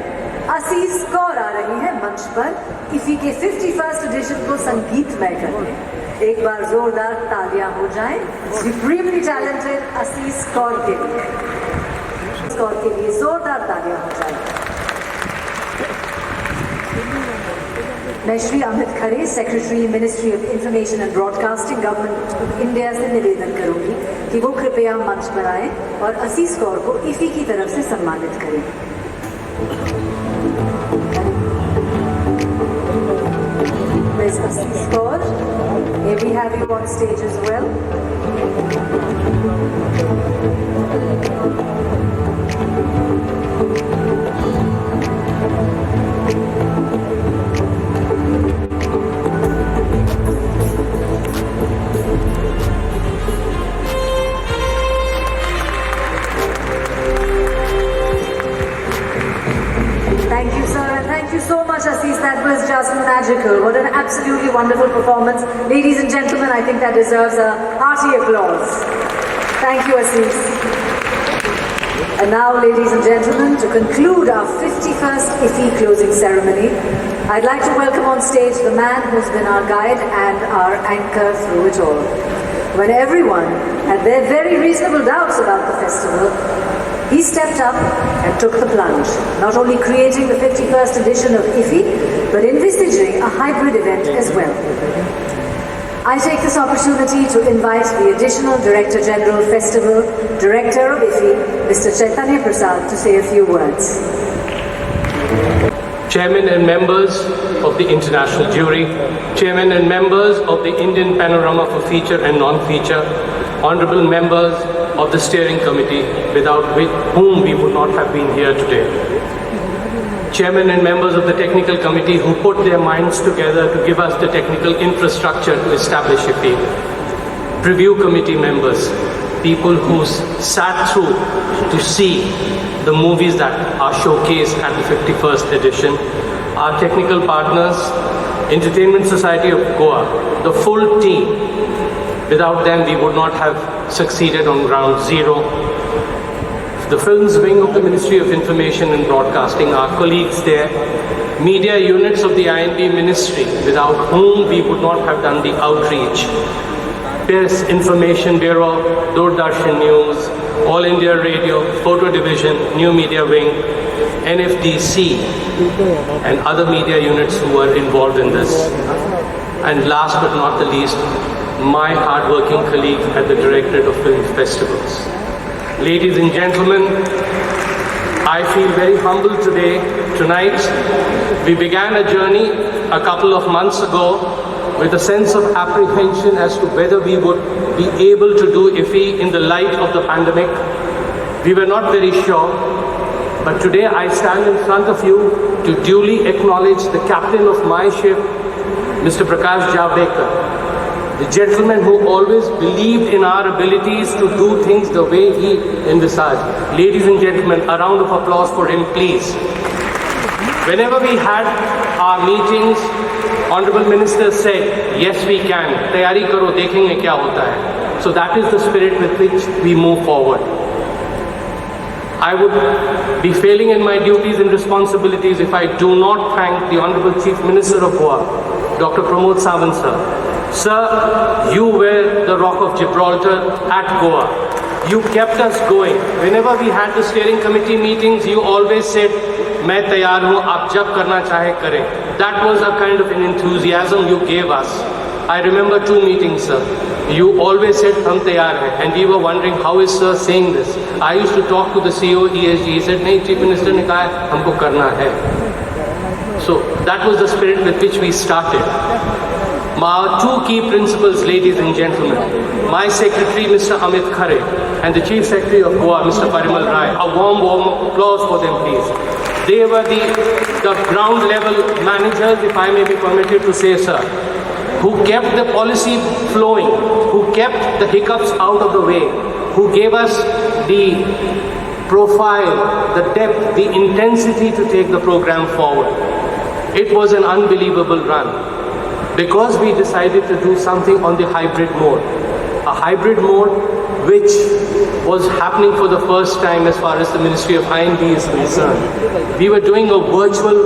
असीस कौर आ रही है मंच पर इफी के 51st एडिशन को संगीतमय करने। एक बार जोरदार तालियां हो जाएं सुप्रीमली टैलेंटेड असीस कौर के लिए जोरदार तालियां हो जाएं। मैं Shri Amit Khare, secretary ministry of information and broadcasting, government of India से निवेदन करूंगी कि वो कृपया मंच पर आए और असीस कौर को इफी की तरफ से सम्मानित करें। Ms. Asis Kaur, may we have you on stage as well? Thank you, sir, and thank you so much, Asis. That was just magical. What an absolutely wonderful performance. Ladies and gentlemen, I think that deserves a hearty applause. Thank you, Asis. And now, ladies and gentlemen, to conclude our 51st IFFI closing ceremony, I'd like to welcome on stage the man who's been our guide and our anchor through it all. When everyone had their very reasonable doubts about the festival, he stepped up and took the plunge, not only creating the 51st edition of IFFI, but envisaging a hybrid event as well. I take this opportunity to invite the Additional Director General Festival, Director of IFFI, Mr. Chaitanya Prasad, to say a few words. Chairman and members of the International Jury, Chairman and members of the Indian Panorama for Feature and Non-Feature, Honorable members of the Steering Committee, without whom we would not have been here today. Chairman and members of the Technical Committee who put their minds together to give us the technical infrastructure to establish IFFI. Preview Committee members, people who sat through to see the movies that are showcased at the 51st edition. Our technical partners, Entertainment Society of Goa, the full team. Without them, we would not have succeeded on ground zero. The Films Wing of the Ministry of Information and Broadcasting, our colleagues there, media units of the INB Ministry, without whom we would not have done the outreach. Press Information Bureau, Doordarshan News, All India Radio, Photo Division, New Media Wing, NFDC, and other media units who were involved in this. And last but not the least, my hard-working colleagues at the Directorate of Film Festivals. Ladies and gentlemen, I feel very humble tonight. We began a journey a couple of months ago with a sense of apprehension as to whether we would be able to do IFFI in the light of the pandemic. We were not very sure, but today I stand in front of you to duly acknowledge the captain of my ship, Mr. Prakash Javadekar, the gentleman who always believed in our abilities to do things the way he envisaged. Ladies and gentlemen, a round of applause for him, please. Whenever we had our meetings, Honorable Minister said, yes, we can. Tayari karo, dekhenge kya hota hai. So that is the spirit with which we move forward. I would be failing in my duties and responsibilities if I do not thank the Honorable Chief Minister of Goa, Dr. Pramod Sawant sir. Sir, you were the Rock of Gibraltar at Goa. You kept us going. Whenever we had the steering committee meetings, you always said, "Main tayar hu, aap jab karna chahe kare." That was a kind of an enthusiasm you gave us. I remember 2 meetings, sir. You always said, "Hum tayar hai," and we were wondering, how is sir saying this? I used to talk to the CEO, ESG. He said, "Nahi, Chief Minister ne kaha hai, humko karna hai." So that was the spirit with which we started. Our 2 key principles, ladies and gentlemen. My secretary, Mr. Amit Khare, and the Chief Secretary of Goa, Mr. Parimal Rai. A warm applause for them, please. They were the ground level managers, if I may be permitted to say, sir, who kept the policy flowing, who kept the hiccups out of the way, who gave us the profile, the depth, the intensity to take the program forward. It was an unbelievable run because we decided to do something on the hybrid mode. A hybrid mode which was happening for the first time as far as the Ministry of IND is concerned. We were doing a virtual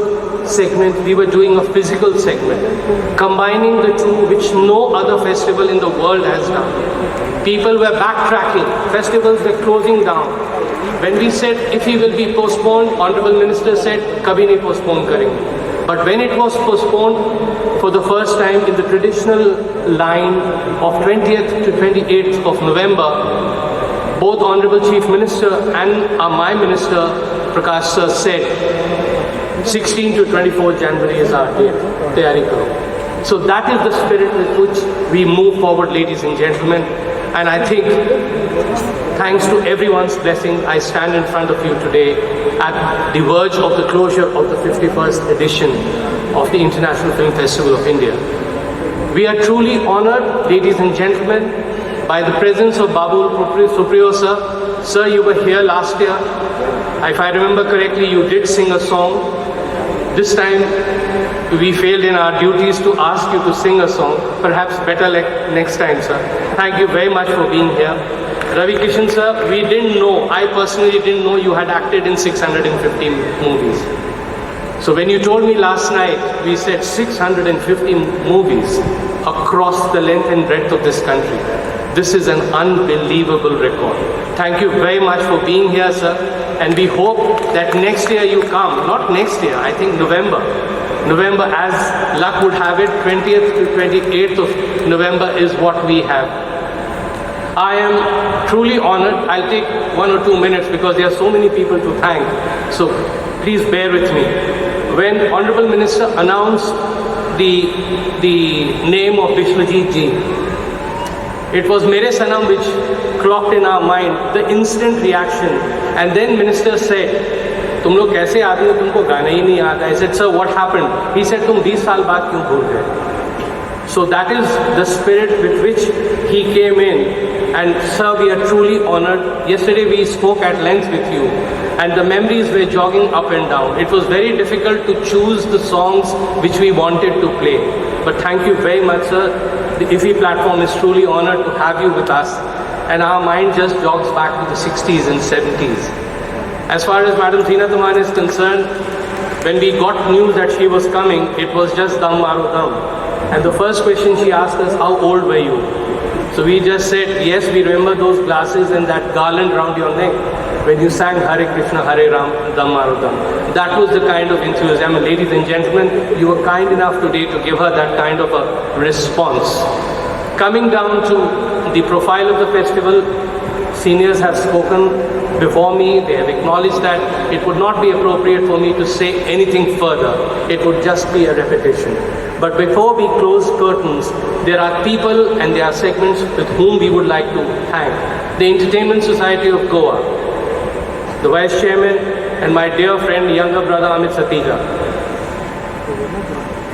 segment, we were doing a physical segment, combining the two which no other festival in the world has done. People were backtracking, festivals were closing down. When we said if he will be postponed, Honorable Minister said, "Kabhi nahi postpone karenge." But when it was postponed for the first time in the traditional line of 20th to 28th of November, both Honorable Chief Minister and my Minister, Prakash Sir, said 16 to 24 January is our date. Tayari karo. So that is the spirit with which we move forward, ladies and gentlemen. And I think, thanks to everyone's blessing, I stand in front of you today at the verge of the closure of the 51st edition of the International Film Festival of India. We are truly honored, ladies and gentlemen, by the presence of Babu Supriyo sir. Sir, you were here last year. If I remember correctly, you did sing a song. This time, we failed in our duties to ask you to sing a song. Perhaps better next time, sir. Thank you very much for being here. Ravi Kishan sir, we didn't know, I personally didn't know you had acted in 650 movies. So when you told me last night, we said 650 movies across the length and breadth of this country. This is an unbelievable record. Thank you very much for being here, sir. And we hope that next year you come, not next year, I think November. November, as luck would have it, 20th to 28th of November is what we have. I am truly honored. I'll take 1 or 2 minutes because there are so many people to thank. So please bear with me. When Honorable Minister announced the name of Biswajit Ji, it was Mere Sanam which clocked in our mind, the instant reaction. And then Minister said, "तुम लोग कैसे आदमी हो, तुमको गाना ही नहीं आता." I said, "Sir, what happened?" He said, "तुम 20 साल बाद क्यों भूल गए?" So that is the spirit with which he came in. And sir, we are truly honored. Yesterday we spoke at length with you and the memories were jogging up and down. It was very difficult to choose the songs which we wanted to play. But thank you very much, sir. The IFFI platform is truly honored to have you with us. And our mind just jogs back to the 60s and 70s. As far as Madam Zeenat Aman is concerned, when we got news that she was coming, it was just dam maro dam. And the first question she asked us, "How old were you?" So we just said, "Yes, we remember those glasses and that garland round your neck when you sang Hare Krishna, Hare Ram, Dam Maro Dam." That was the kind of enthusiasm. Ladies and gentlemen, you were kind enough today to give her that kind of a response. Coming down to the profile of the festival, seniors have spoken before me. They have acknowledged that it would not be appropriate for me to say anything further. It would just be a repetition. But before we close curtains, there are people and there are segments with whom we would like to thank. The Entertainment Society of Goa, the Vice Chairman, and my dear friend, younger brother Amit Satija.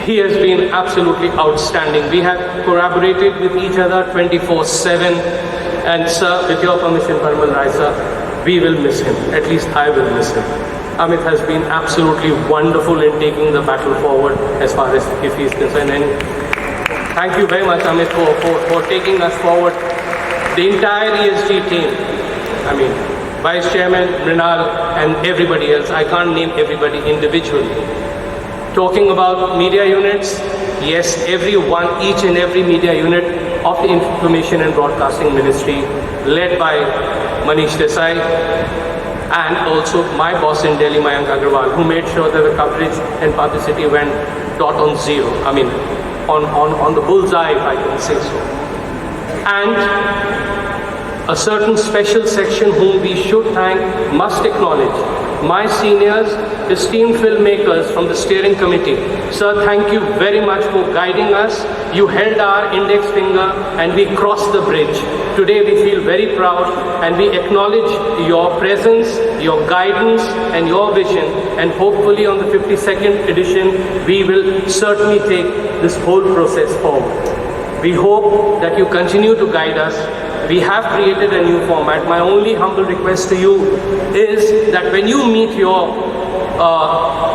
He has been absolutely outstanding. We have collaborated with each other 24/7. And sir, with your permission, Parimal Rai sir, we will miss him. At least I will miss him. Amit has been absolutely wonderful in taking the battle forward as far as IFFI is concerned. And thank you very much, Amit, for taking us forward. The entire ESG team, I mean, Vice Chairman, Mrinal, and everybody else. I can't name everybody individually. Talking about media units, yes, each and every media unit of the Information and Broadcasting Ministry, led by Manish Desai, and also my boss in Delhi, Mayank Agarwal, who made sure that the coverage and publicity went dot on zero. I mean, on the bullseye, if I can say so. And a certain special section whom we should thank, must acknowledge, my seniors, esteemed filmmakers from the steering committee. Sir, thank you very much for guiding us. You held our index finger and we crossed the bridge. Today we feel very proud and we acknowledge your presence, your guidance and your vision, and hopefully on the 52nd edition we will certainly take this whole process forward. We hope that you continue to guide us. We have created a new format. My only humble request to you is that when you meet your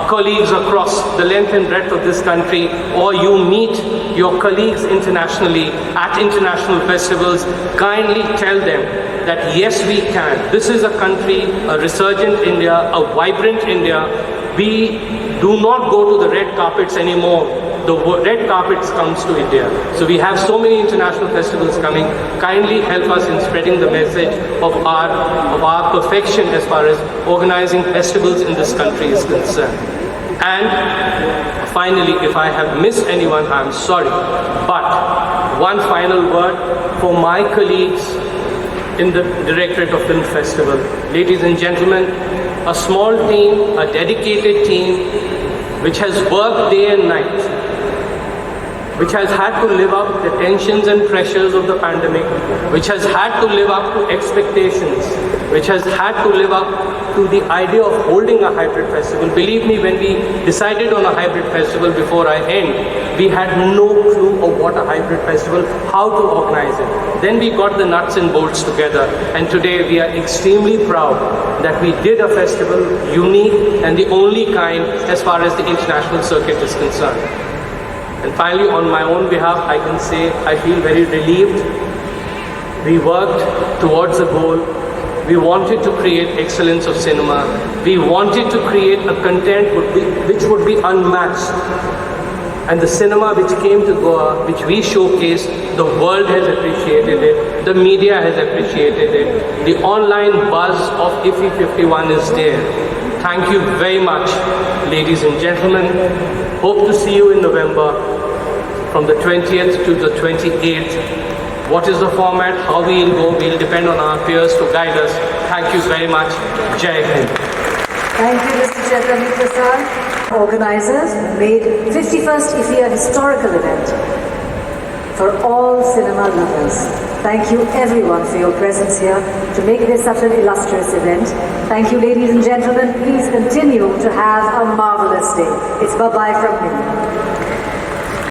colleagues across the length and breadth of this country, or you meet your colleagues internationally at international festivals, kindly tell them that yes, we can. This is a country, a resurgent India, a vibrant India. We do not go to the red carpets anymore. The red carpets comes to India. So we have so many international festivals coming. Kindly help us in spreading the message of our perfection as far as organizing festivals in this country is concerned. And finally, if I have missed anyone, I'm sorry. But one final word for my colleagues in the Directorate of Film Festival. Ladies and gentlemen, a small team, a dedicated team, which has worked day and night, which has had to live up to the tensions and pressures of the pandemic, which has had to live up to expectations, which has had to live up to the idea of holding a hybrid festival. Believe me, when we decided on a hybrid festival before I end, we had no clue of what a hybrid festival, how to organize it. Then we got the nuts and bolts together, and today we are extremely proud that we did a festival unique and the only kind as far as the international circuit is concerned. And finally, on my own behalf, I can say I feel very relieved. We worked towards a goal. We wanted to create excellence of cinema. We wanted to create a content which would be unmatched. And the cinema which came to Goa, which we showcased, the world has appreciated it. The media has appreciated it. The online buzz of IFFI 51 is there. Thank you very much, ladies and gentlemen. Hope to see you in November from the 20th to the 28th. What is the format, how we will go, will depend on our peers to guide us. Thank you very much. Jai Hind. Thank you, Mr. Chatterjee Prasad. Organizers made 51st IFFI a historical event for all cinema lovers. Thank you everyone for your presence here to make this such an illustrious event. Thank you, ladies and gentlemen. Please continue to have a marvelous day. It's bye-bye from me.